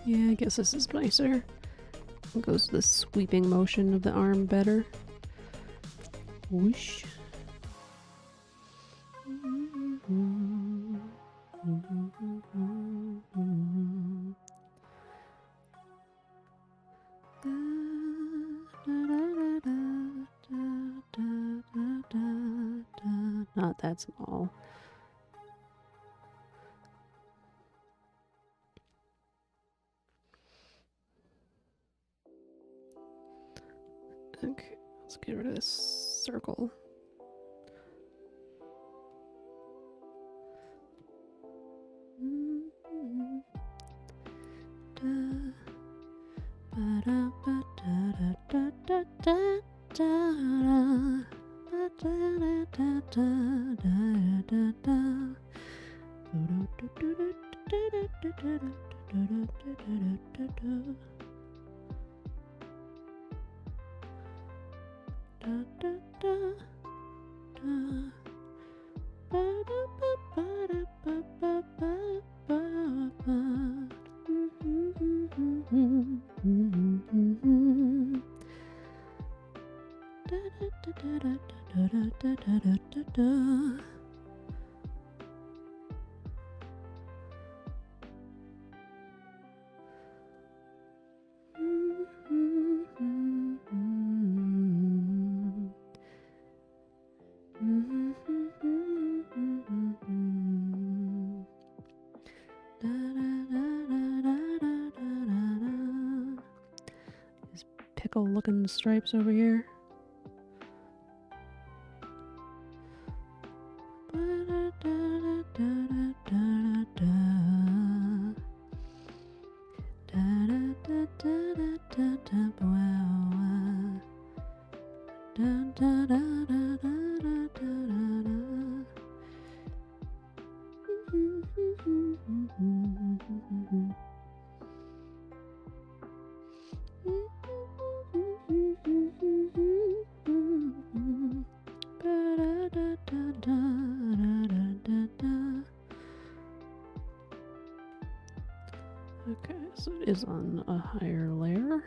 Yeah, I guess this is nicer. It goes the sweeping motion of the arm better. Whoosh. Not that small. Okay, let's get rid of this circle. These pickle looking stripes over here. Okay, so it is on a higher layer.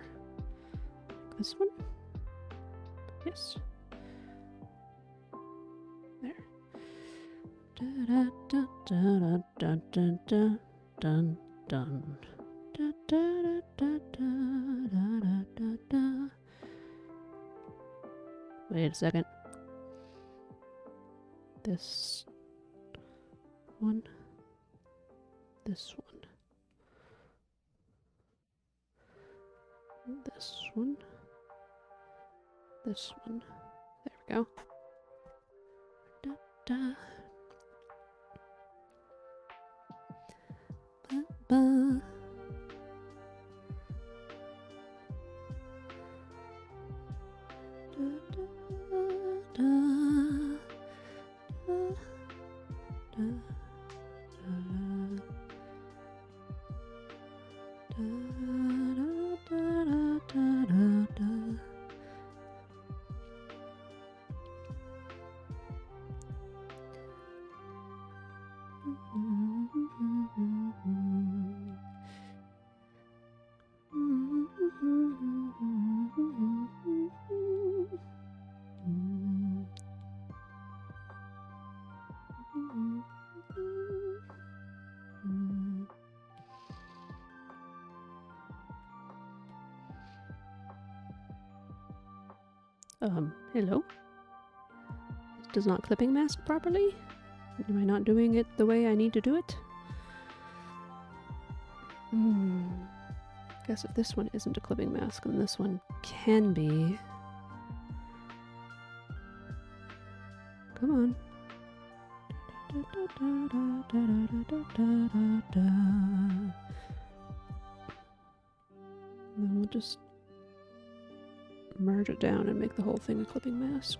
Like this one? Yes. There. Dun dun. Wait a second. This one. This one. This one. this one. There we go. Da, da. Ba, ba. Hello? Does not clipping mask properly? Am I not doing it the way I need to do it? Guess if this one isn't a clipping mask, then this one can be. Come on. Then we'll just merge it down and make the whole thing a clipping mask.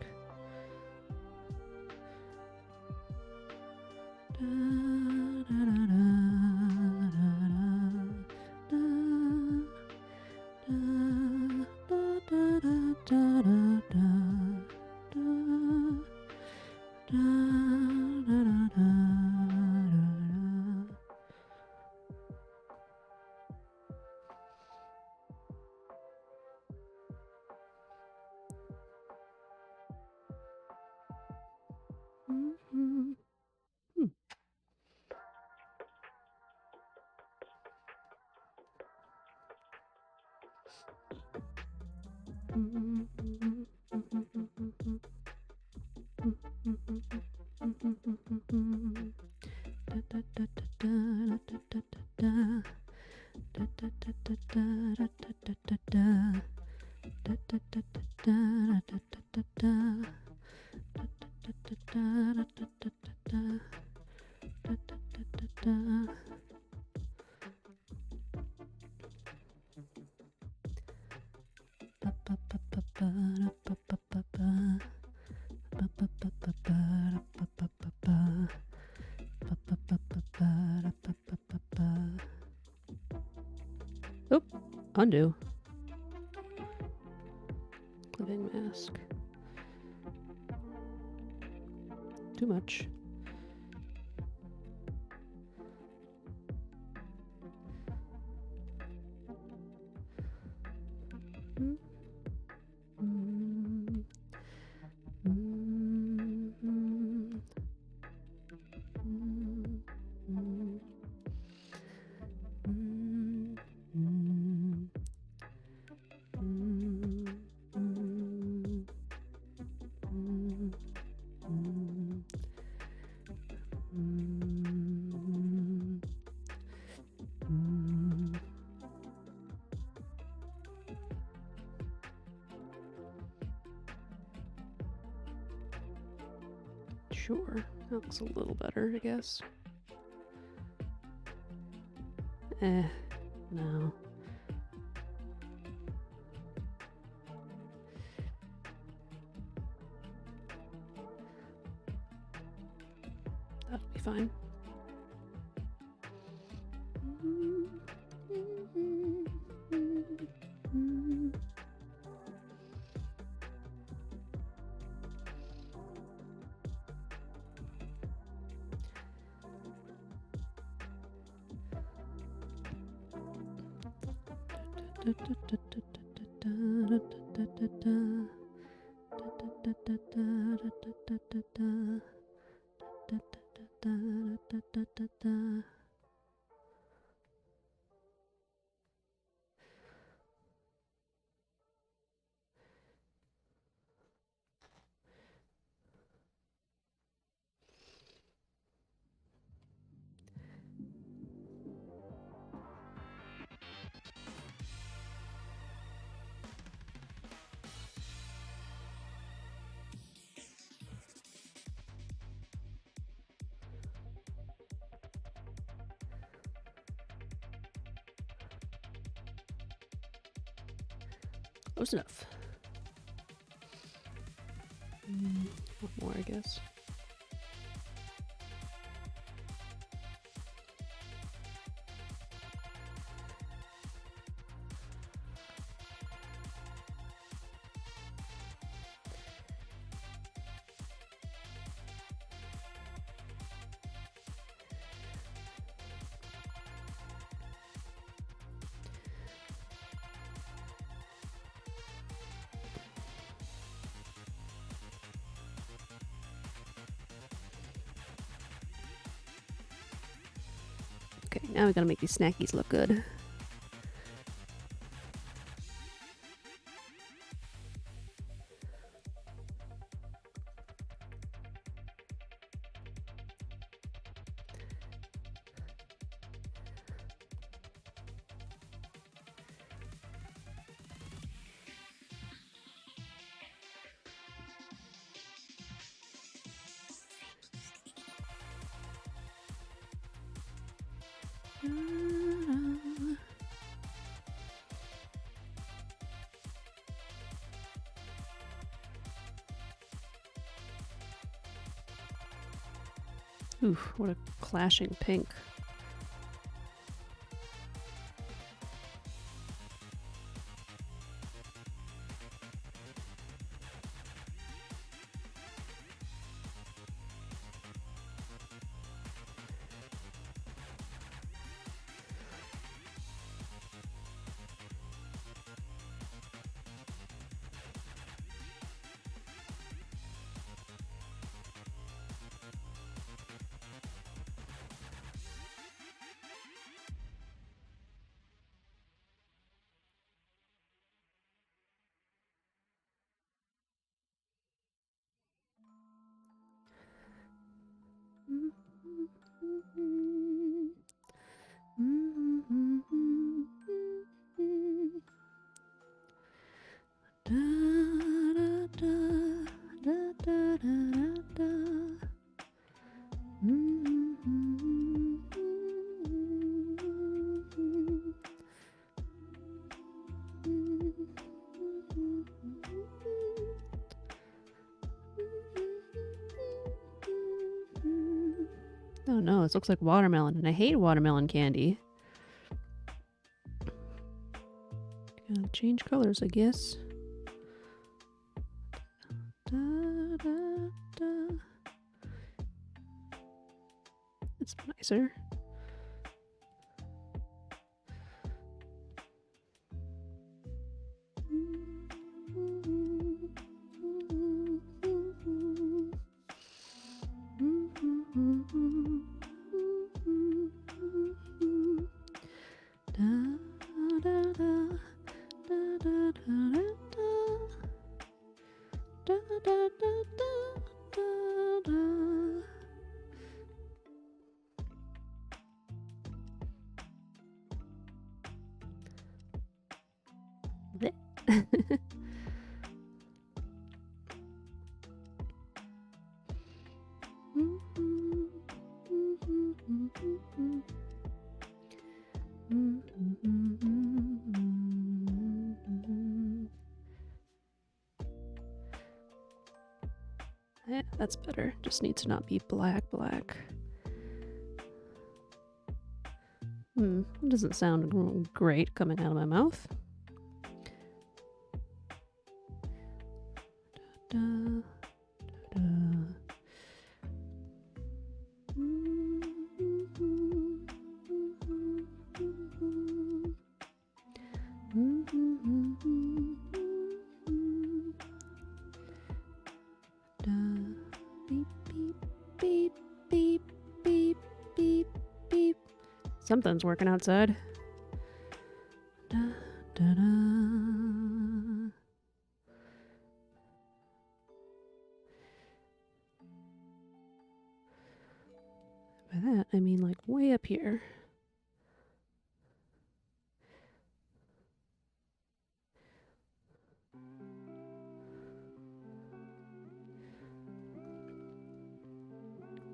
Oop, undo. Clipping mask. Too much. Sure, that looks a little better, I guess. No. That'll be fine. was enough. One more, I guess. Okay, now we gotta make these snackies look good. Oof, what a clashing pink. Oh no, this looks like watermelon, and I hate watermelon candy. Gotta change colors, I guess. That's nicer. Yeah, that's better. Just needs to not be black. It doesn't sound great coming out of my mouth. Beep, beep, beep, beep, beep. Something's working outside. Da, da, da. By that, I mean like way up here.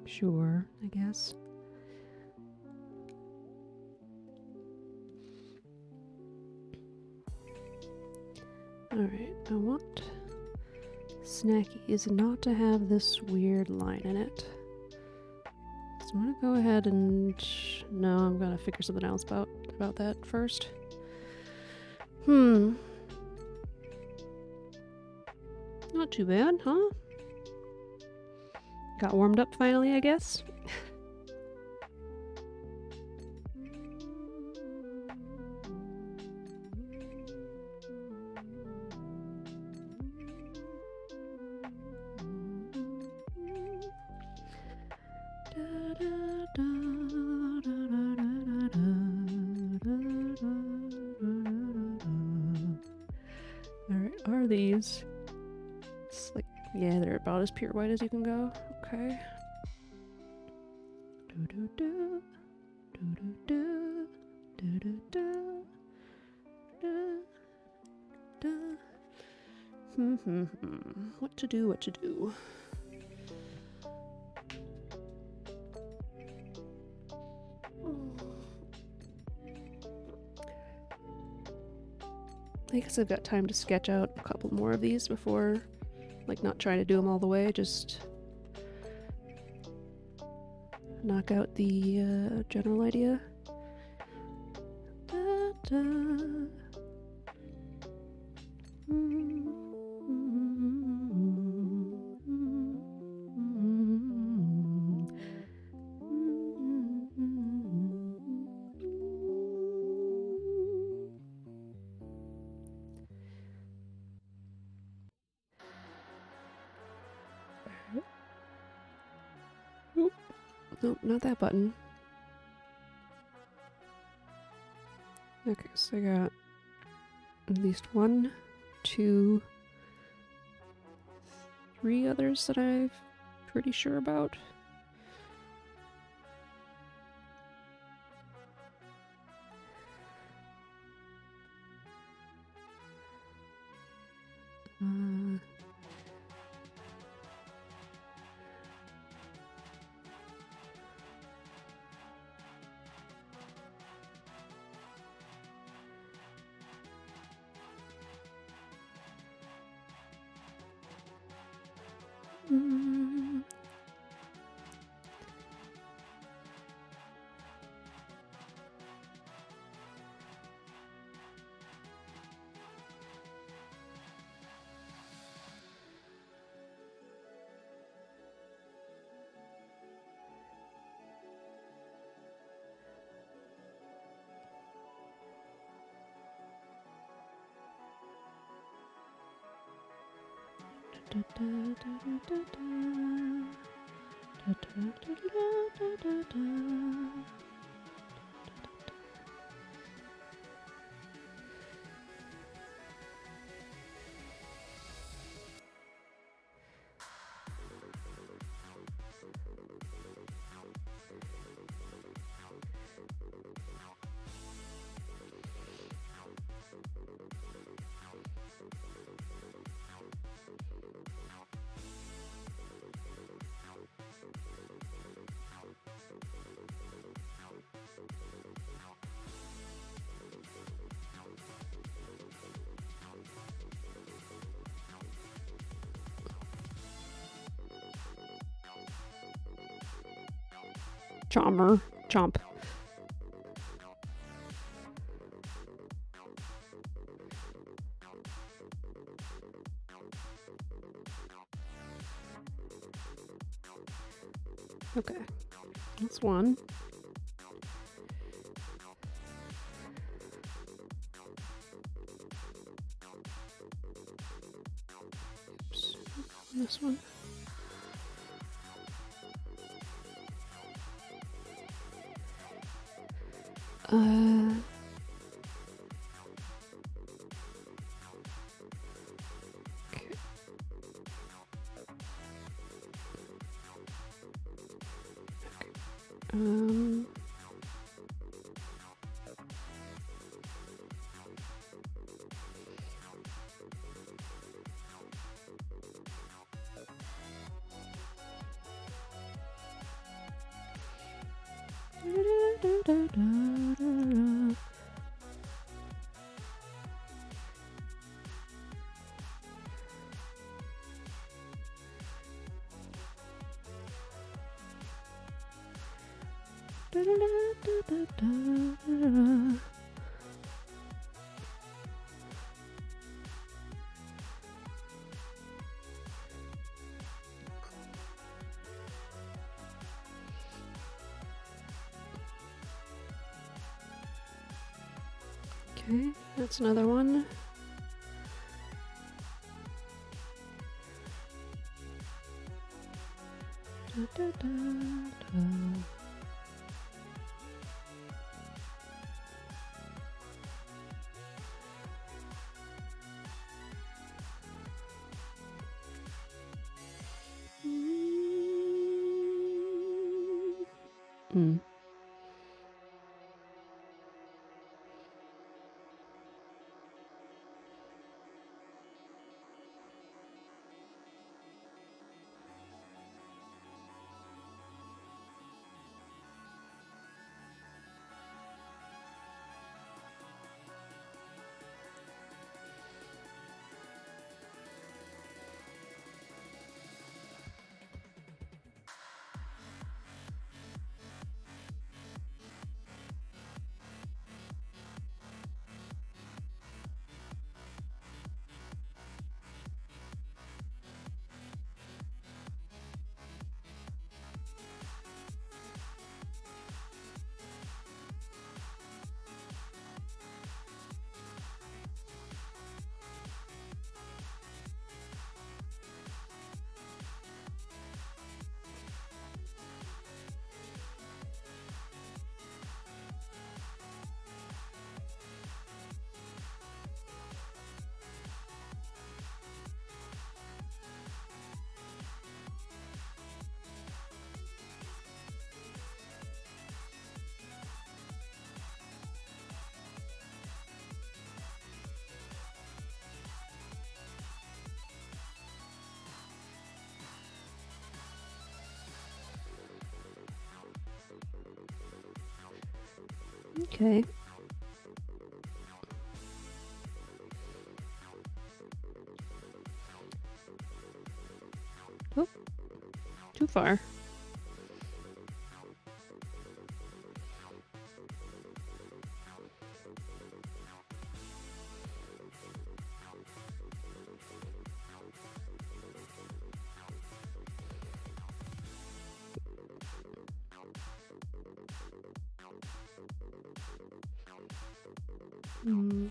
Sure, I guess. Alright, I want Snackies not to have this weird line in it. So I'm gonna go ahead and... No, I'm gonna figure something else about that first. Not too bad, huh? Got warmed up finally, I guess. Alright, are these? It's like, yeah, they're about as pure white as you can go. Okay. What to do, what to do. I guess I've got time to sketch out a couple more of these before, like, not trying to do them all the way, just knock out the general idea. Nope, not that button. Okay, so I got at least 1, 2, 3 others that I'm pretty sure about. Chomp. Okay, that's one. Oops, this one. Okay. Okay, that's another one. Mm. Okay. Oh, too far. Mm.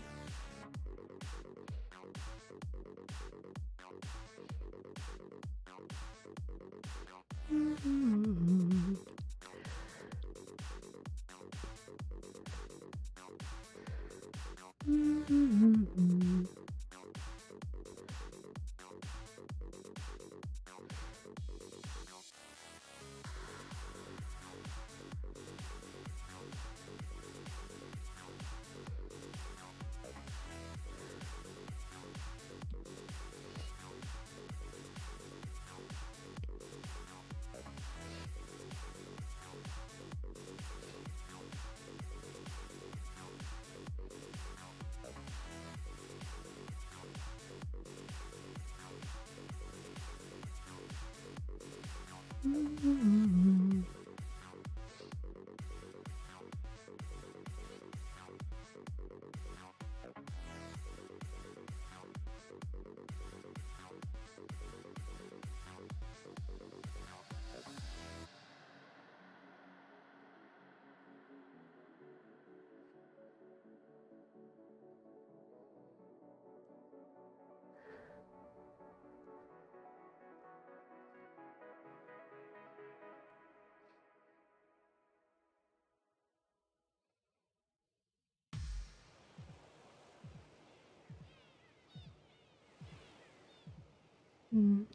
Mm.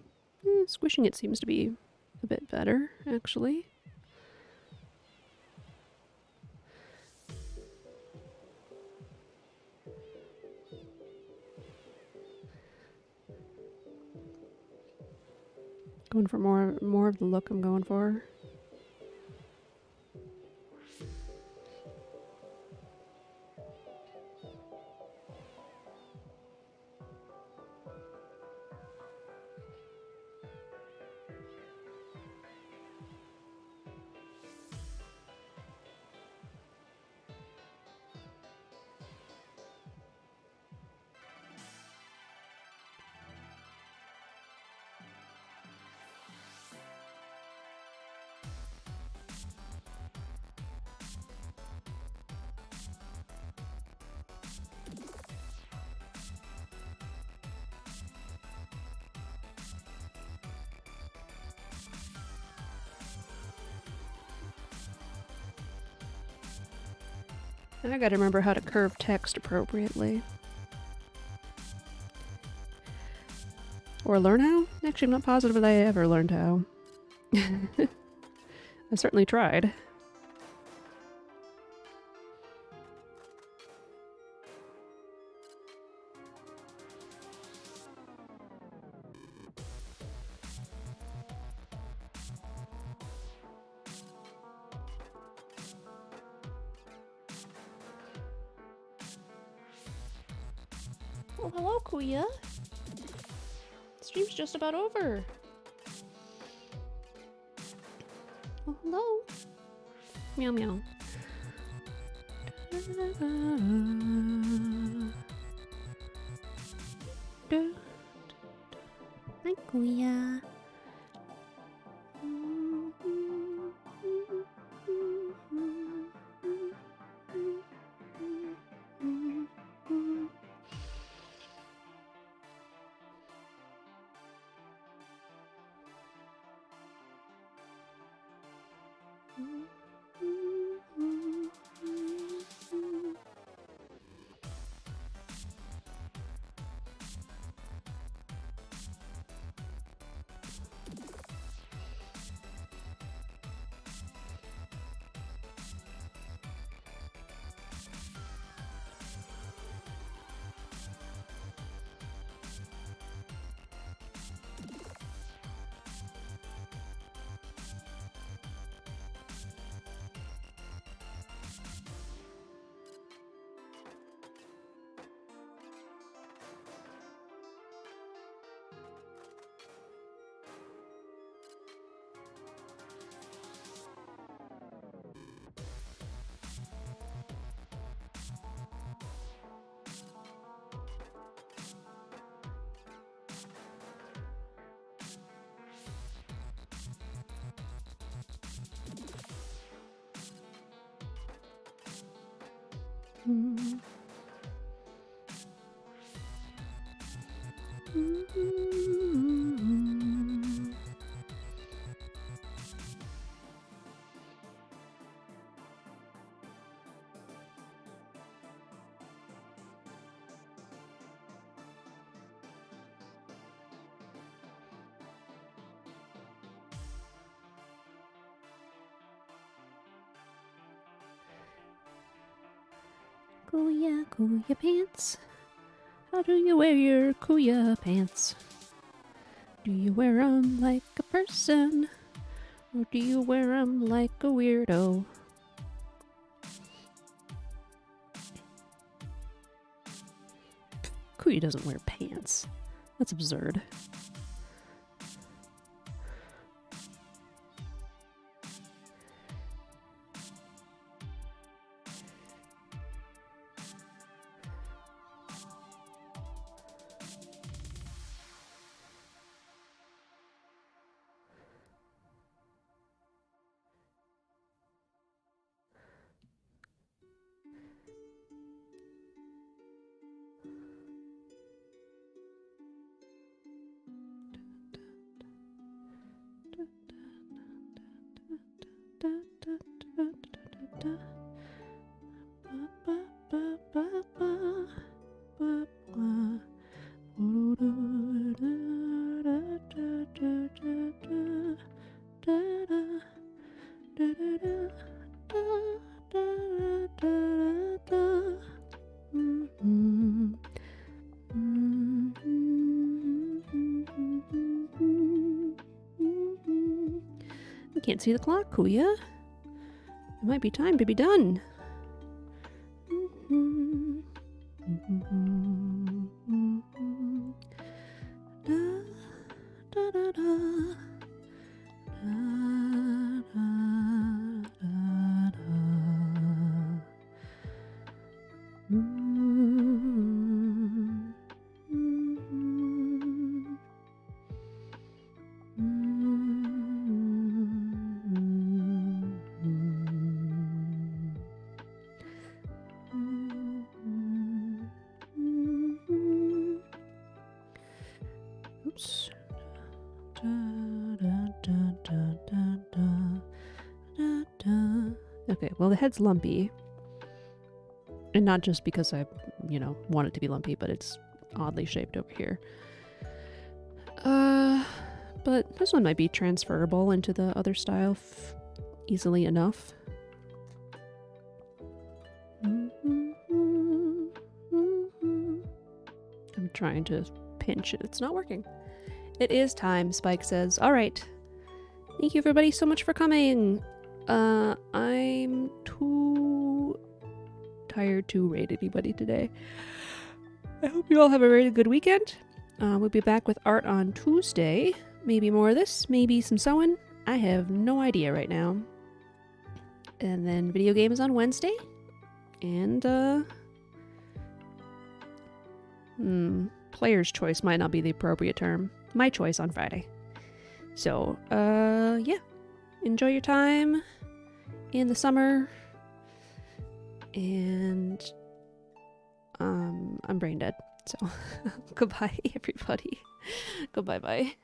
Squishing it seems to be a bit better, actually. Going for more of the look I'm going for. And I gotta remember how to curve text appropriately. Or learn how? Actually, I'm not positive that I ever learned how. I certainly tried. Oh, hello, Kuya. Stream's just about over. Oh, hello. Meow meow. Hi, Kuya. Kuya, Kuya pants. How do you wear your Kuya pants? Do you wear 'em like a person? Or do you wear 'em like a weirdo? Kuya doesn't wear pants. That's absurd. I can't see the clock, Kuya. It might be time to be done. Oops. Okay, well, the head's lumpy. And not just because I, want it to be lumpy, but it's oddly shaped over here. But this one might be transferable into the other style easily enough. I'm trying to pinch it. It's not working. It is time, Spike says. All right. Thank you everybody so much for coming. I'm too tired to rate anybody today. I hope you all have a very good weekend. We'll be back with art on Tuesday. Maybe more of this, maybe some sewing. I have no idea right now. And then video games on Wednesday. And, player's choice might not be the appropriate term. My choice on Friday. So, yeah. Enjoy your time in the summer. And, I'm brain dead. So, goodbye, everybody. Goodbye-bye.